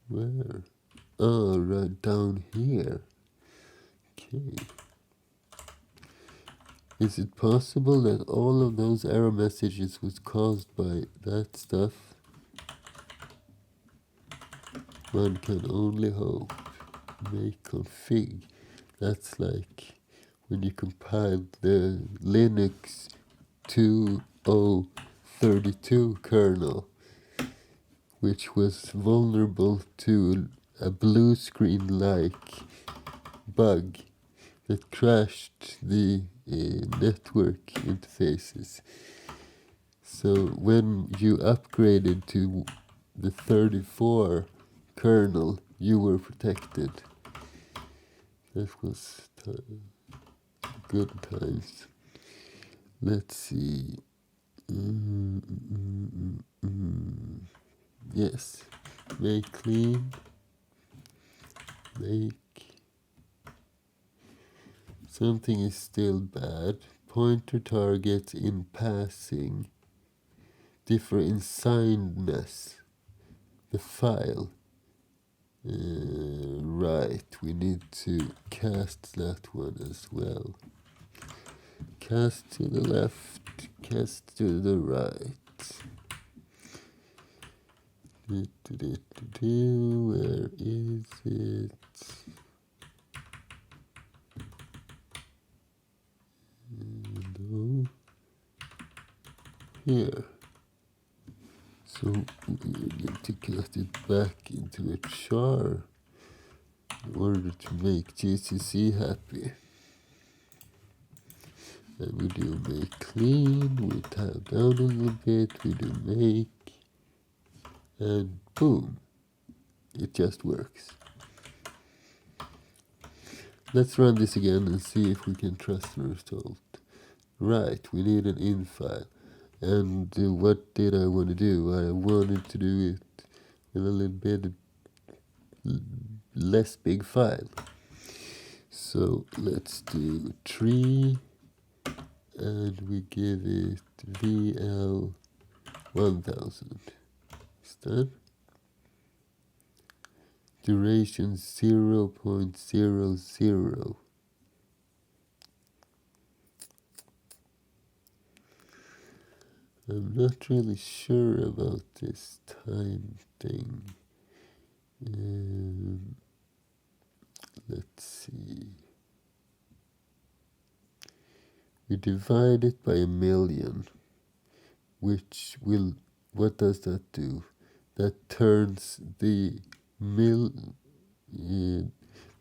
Where? Oh, right down here. Okay. Is it possible that all of those error messages was caused by that stuff? One can only hope. Make config. That's like when you compiled the Linux 2032 kernel, which was vulnerable to a blue screen like bug that crashed the network interfaces. So when you upgraded to the 34 kernel, you were protected. That was good times. Let's see. Yes. Make clean. Make. Something is still bad. Pointer targets in passing differ in signedness. The file. Right, we need to cast that one as well. Cast to the left, cast to the right. Where is it? No. Here. So we need to cast it back into a char in order to make GCC happy. And we do make clean, we tab down a little bit, we do make, and boom, it just works. Let's run this again and see if we can trust the result. Right, we need an in file. And what did I want to do? I wanted to do it with a little bit less big file. So let's do tree, and we give it VL1000 instead. Duration 0.00. I'm not really sure about this time thing. Let's see. We divide it by 1,000,000, which will, what does that do? That turns the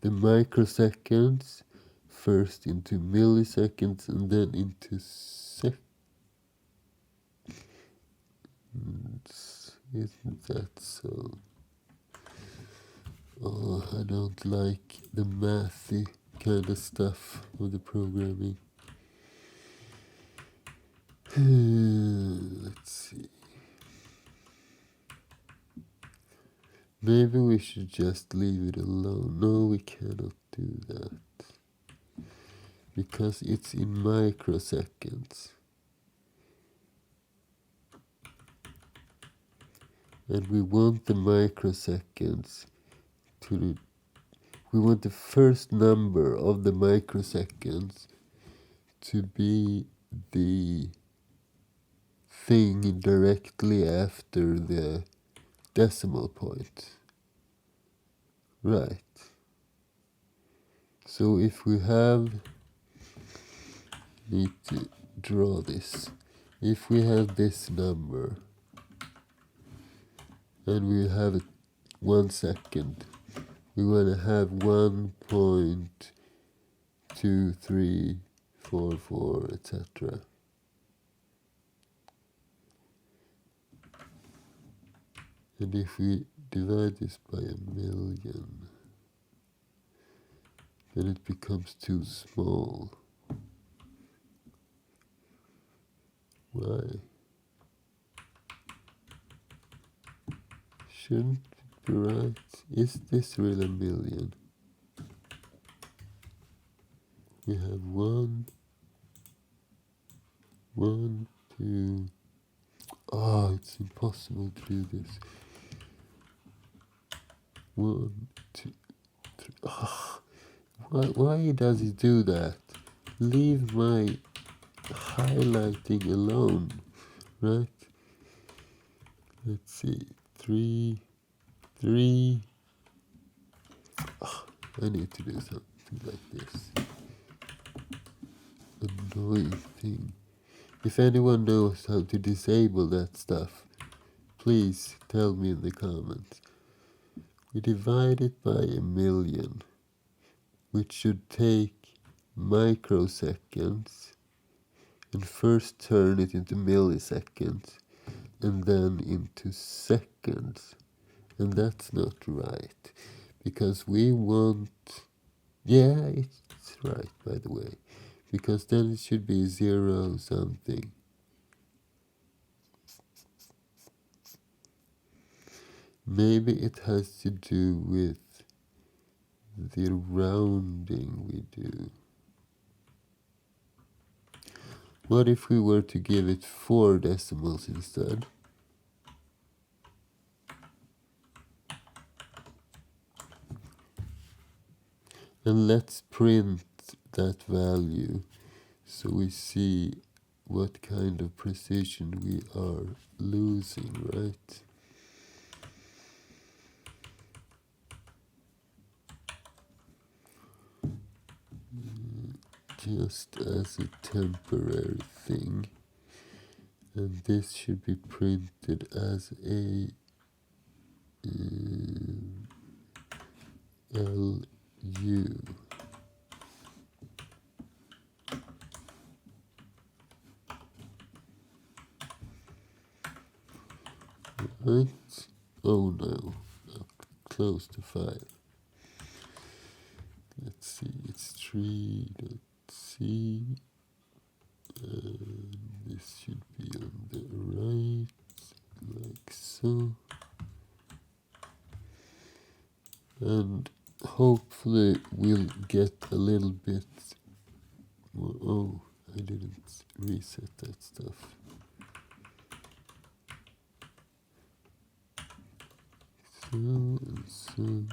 microseconds first into milliseconds and then into seconds. Isn't that so? Oh, I don't like the mathy kind of stuff of the programming. Let's see. Maybe we should just leave it alone. No, we cannot do that. Because it's in microseconds. And we want the microseconds we want the first number of the microseconds to be the thing directly after the decimal point. Right. So if we need to draw this. If we have this number and we have it 1 second, we want to have 1.2344, etc. And if we divide this by 1,000,000, then it becomes too small. Why? Shouldn't it be right? Is this really 1,000,000? We have 1, 2. Oh, it's impossible to do this. 1, 2, 3. Oh, why does it do that? Leave my highlighting alone, right? Let's see. 3. Oh, I need to do something like this. Annoying thing. If anyone knows how to disable that stuff, please tell me in the comments. We divide it by 1,000,000, which should take microseconds and first turn it into milliseconds and then into seconds. And that's not right, because we want, yeah, it's right, by the way, because then it should be 0 something. Maybe it has to do with the rounding we do. What if we were to give it 4 decimals instead? And let's print that value so we see what kind of precision we are losing, right? Just as a temporary thing. And this should be printed as a LU. Right? Oh no, close to 5. Let's see, it's 3.c, and this should be on the right, like so. And hopefully we'll get a little bit more. Oh, I didn't reset that stuff. So and so.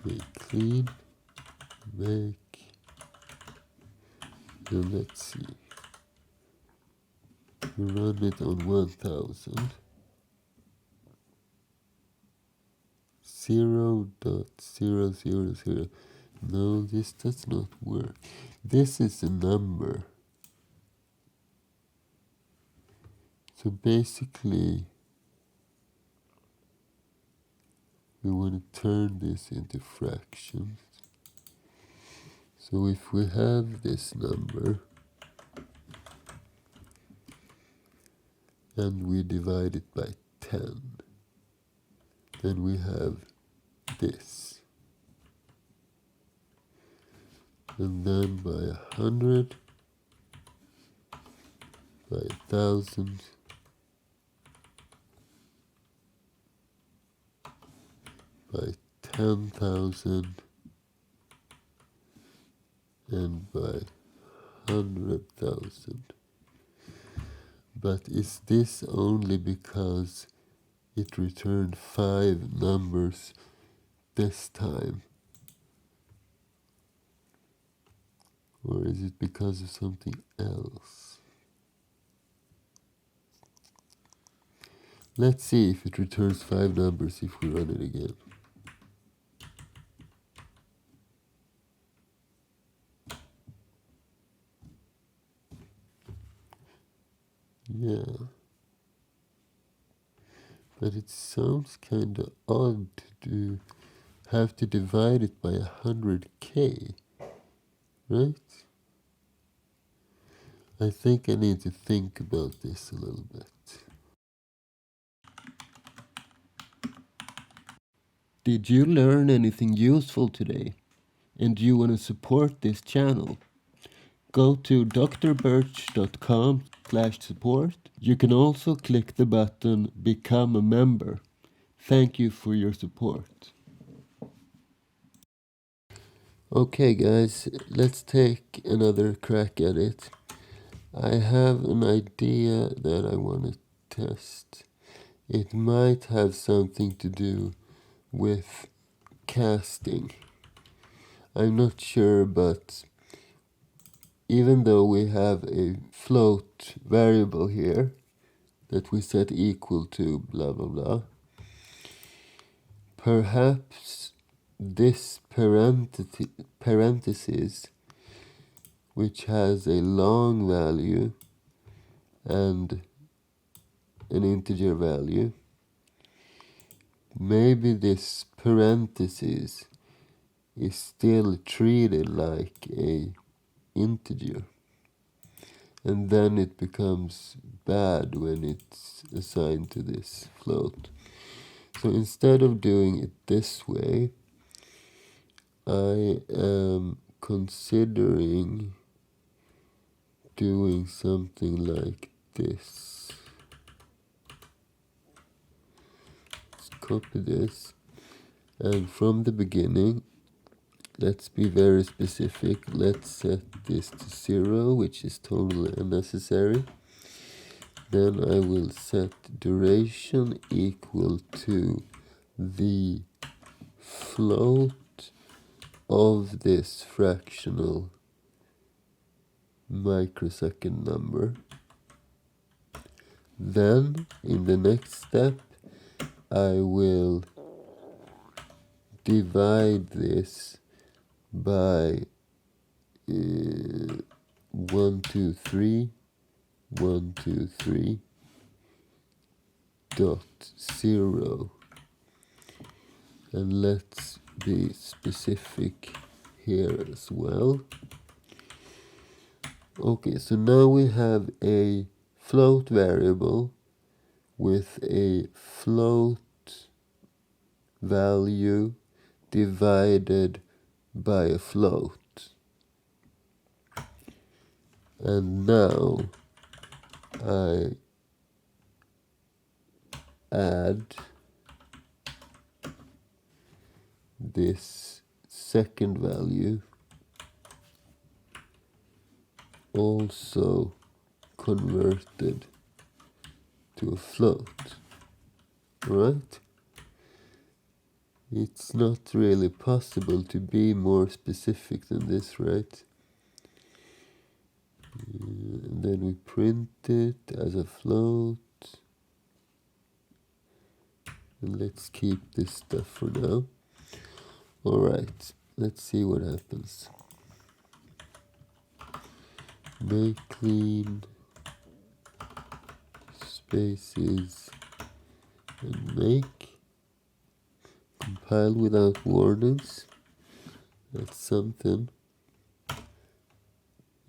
Make clean, make, and let's see. We run it on 1000. 0.000. No, this does not work. This is a number. So basically, we want to turn this into fractions. So if we have this number and we divide it by 10, then we have this. And then by 100, by 1,000, by 10,000, and by 100,000. But is this only because it returned 5 numbers this time? Or is it because of something else? Let's see if it returns 5 numbers if we run it again. Yeah. But it sounds kinda odd to have to divide it by 100k, right? I think I need to think about this a little bit. Did you learn anything useful today? And do you want to support this channel? Go to drbirch.com/support. You can also click the button Become a Member. Thank you for your support. Okay guys, let's take another crack at it. I have an idea that I want to test. It might have something to do with casting. I'm not sure, but even though we have a float variable here that we set equal to blah blah blah, perhaps this parenthesis, which has a long value and an integer value, maybe this parenthesis is still treated like a integer, and then it becomes bad when it's assigned to this float. So instead of doing it this way, I am considering doing something like this. Let's copy this, and from the beginning, let's be very specific. Let's set this to 0, which is totally unnecessary. Then I will set duration equal to the float of this fractional microsecond number. Then, in the next step, I will divide this by 1, 2, 3, 1, 2, 3 dot 0. And let's be specific here as well. Okay, so now we have a float variable with a float value divided by a float. And now I add this second value, also converted to a float, right? It's not really possible to be more specific than this, right? And then we print it as a float. And let's keep this stuff for now. Alright, let's see what happens. Make clean spaces and make. Compile without warnings. That's something.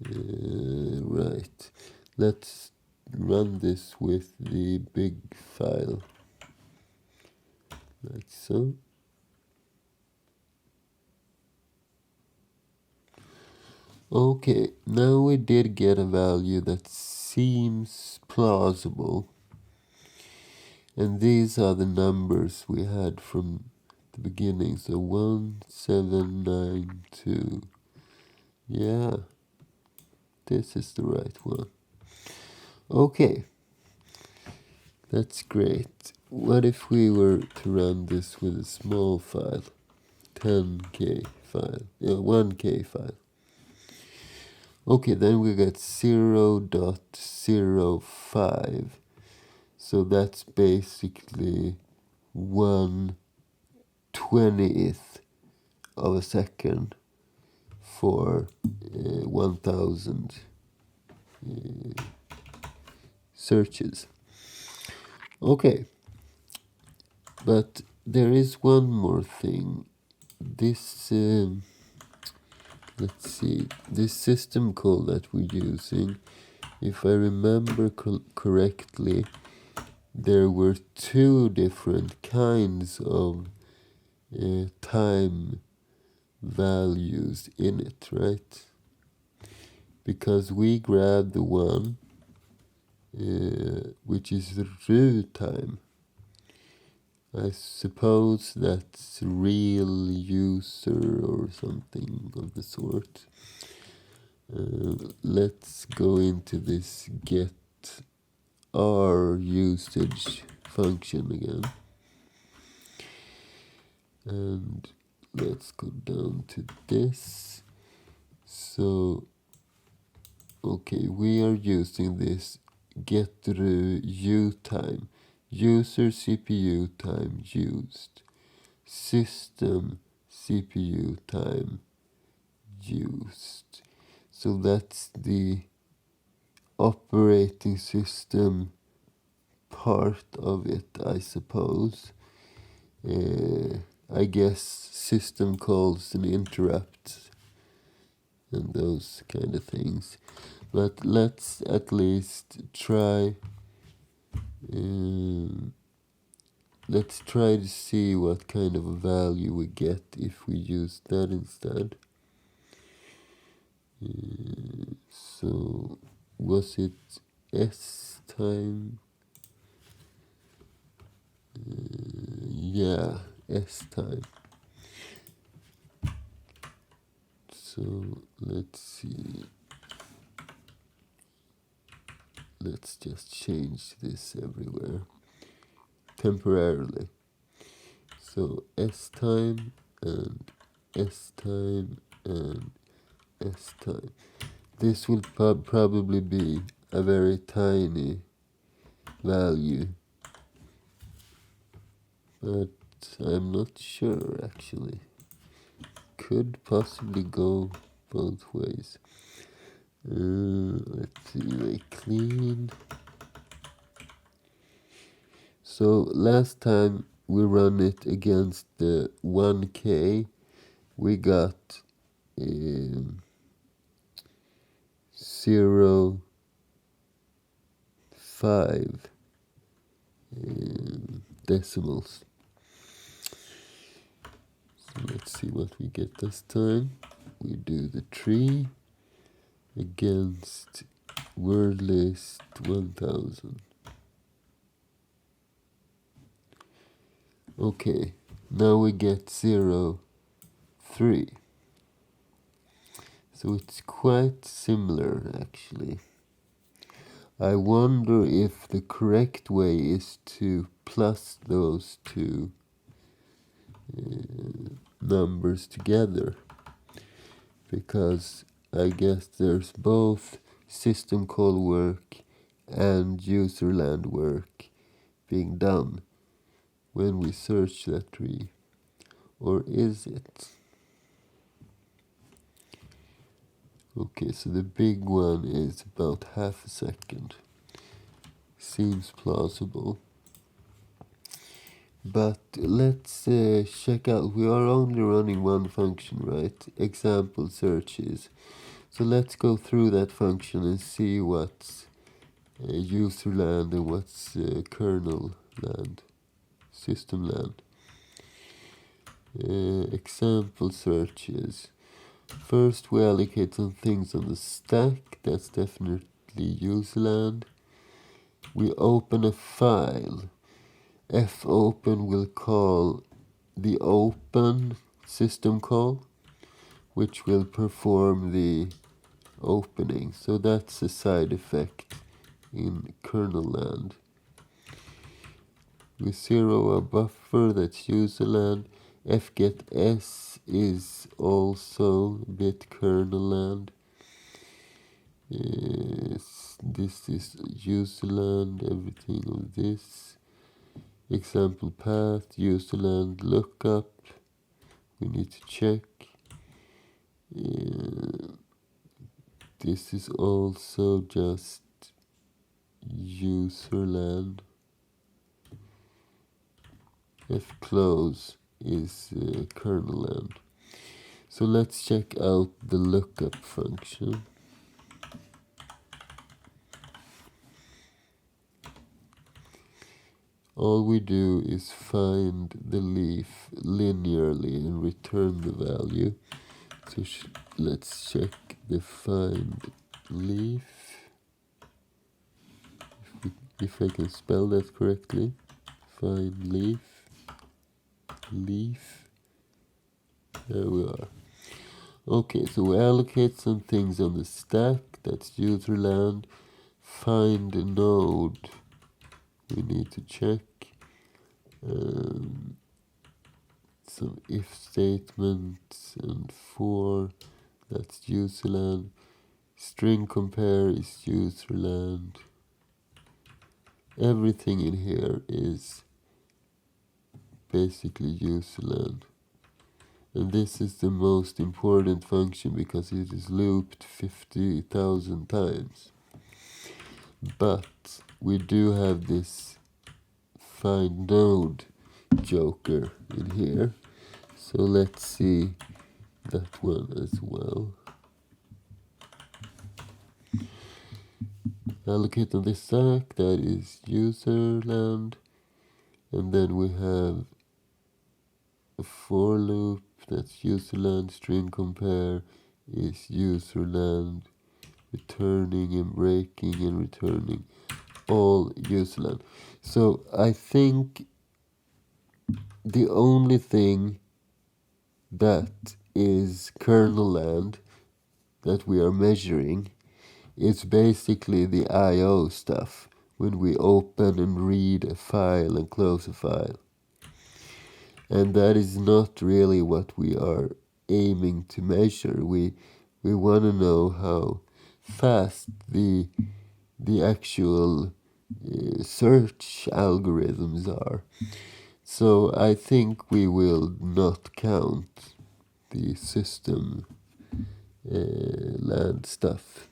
Right. Let's run this with the big file. Like so. Okay, now we did get a value that seems plausible. And these are the numbers we had from the beginning. So 1792. Yeah, this is the right one. Okay, that's great. What if we were to run this with a small file? 10K file, 1K file. Okay, then we got 0.05. So that's basically 1/20th of a second for 1000 searches. Okay, but there is one more thing. This, let's see, this system call that we're using, if I remember correctly, there were two different kinds of time values in it, right? Because we grabbed the one which is the root time. I suppose that's real user or something of the sort. Let's go into this get R usage function again. And let's go down to this. So, okay, we are using this get u time. User CPU time used. System CPU time used. So that's the operating system part of it, I suppose. I guess system calls and interrupts and those kind of things. But let's at least try. Let's try to see what kind of a value we get if we use that instead. So, was it S time? Yeah, S time. So, let's see. Let's just change this everywhere temporarily. So S time and S time and S time. This will probably be a very tiny value, but I'm not sure actually. Could possibly go both ways. Let's see, make clean. So last time we run it against the 1K, we got 0.5 decimals. So let's see what we get this time. We do the tree against word list 1000. Okay, now we get 0.3. So it's quite similar actually. I wonder if the correct way is to plus those two numbers together, because I guess there's both system call work and userland work being done when we search that tree. Or is it? Okay, so the big one is about half a second. Seems plausible. But let's check out, we are only running one function, right? Example searches. So let's go through that function and see what's user land and what's kernel land, system land. Example searches. First we allocate some things on the stack, that's definitely user land. We open a file. fopen will call the open system call, which will perform the opening. So that's a side effect in kernel land. We zero a buffer, that's user land. fget s is also bit kernel land. This is user land, everything of this. Example path, user land, lookup. We need to check. This is also just user land. fclose is kernel land. So let's check out the lookup function. All we do is find the leaf linearly and return the value. So let's check the find leaf, if I can spell that correctly. Find leaf, there we are. Okay, so we allocate some things on the stack, that's user land. Find a node, we need to check. Some if statements and for, that's user land. String compare is user land. Everything in here is basically user land. And this is the most important function because it is looped 50,000 times. But we do have this find node joker in here. So let's see that one as well. Allocate on this stack, that is user land. And then we have a for loop, that's user land. String compare is user land. Returning and breaking and returning, all user land. So I think the only thing that is kernel land that we are measuring is basically the I/O stuff, when we open and read a file and close a file. And that is not really what we are aiming to measure. We want to know how fast the actual search algorithms are. So I think we will not count the system land stuff.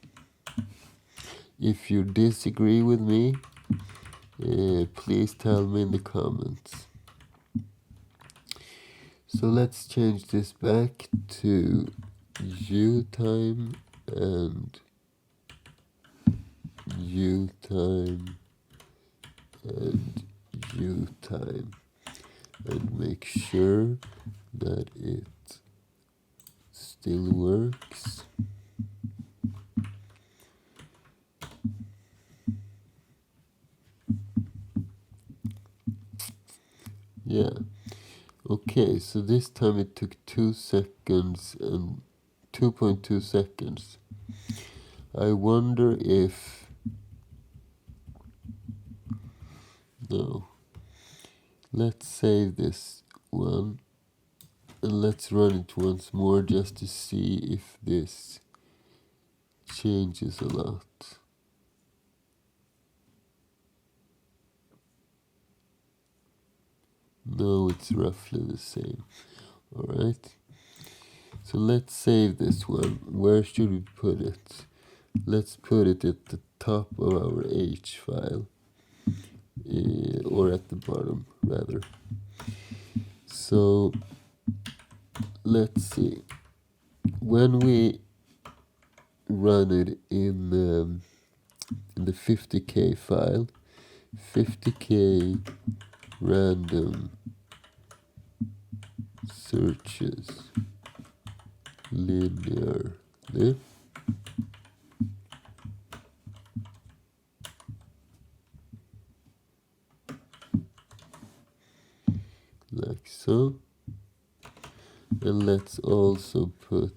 If you disagree with me, please tell me in the comments. So let's change this back to U time and U time and U time, and make sure that it still works. Yeah. Okay, so this time it took 2 seconds and 2.2 seconds. I wonder if... No. Let's save this one and let's run it once more just to see if this changes a lot. No, it's roughly the same. Alright. So So let's save this one. Where should we put it? Let's put it at the top of our H file, or at the bottom rather. So let's see. When we run it in the 50k file, 50k random searches linearly, like so. And let's also put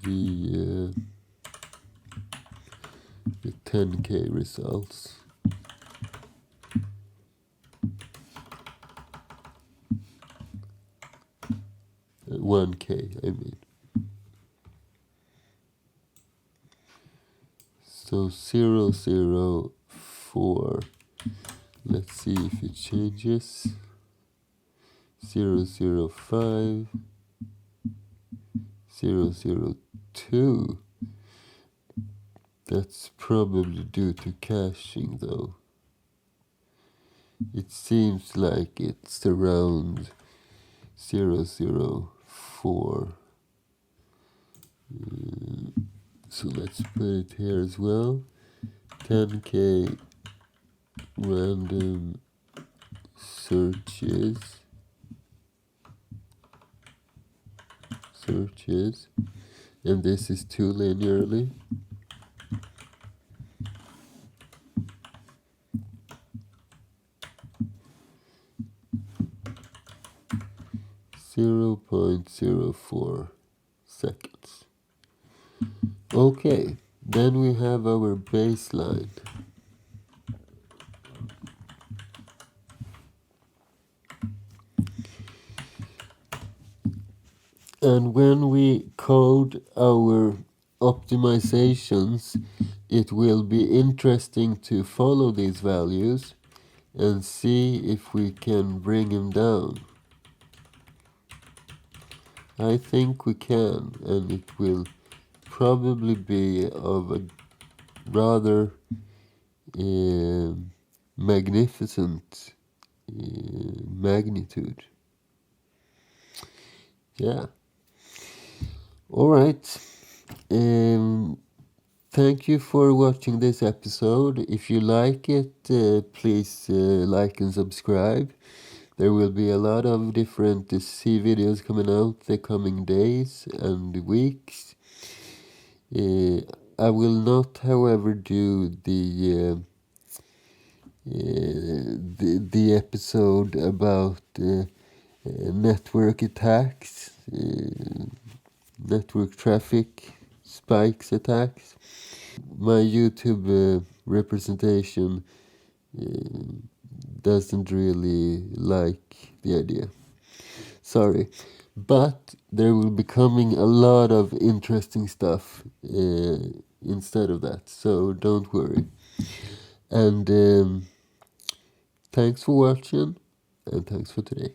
the 10k results. 1k, I mean. So 004. Let's see if it changes. 005. 002. That's probably due to caching though. It seems like it's around 004. So let's put it here as well. 10k random searches, and this is too linearly. .04 seconds. Okay, then we have our baseline. And when we code our optimizations, it will be interesting to follow these values and see if we can bring them down. I think we can, and it will probably be of a rather magnificent magnitude. Yeah. All right. Thank you for watching this episode. If you like it, please like and subscribe. There will be a lot of different C videos coming out the coming days and weeks. I will not, however, do the episode about network attacks, network traffic spikes attacks. My YouTube representation doesn't really like the idea. Sorry. But there will be coming a lot of interesting stuff instead of that, so don't worry. And thanks for watching, and thanks for today.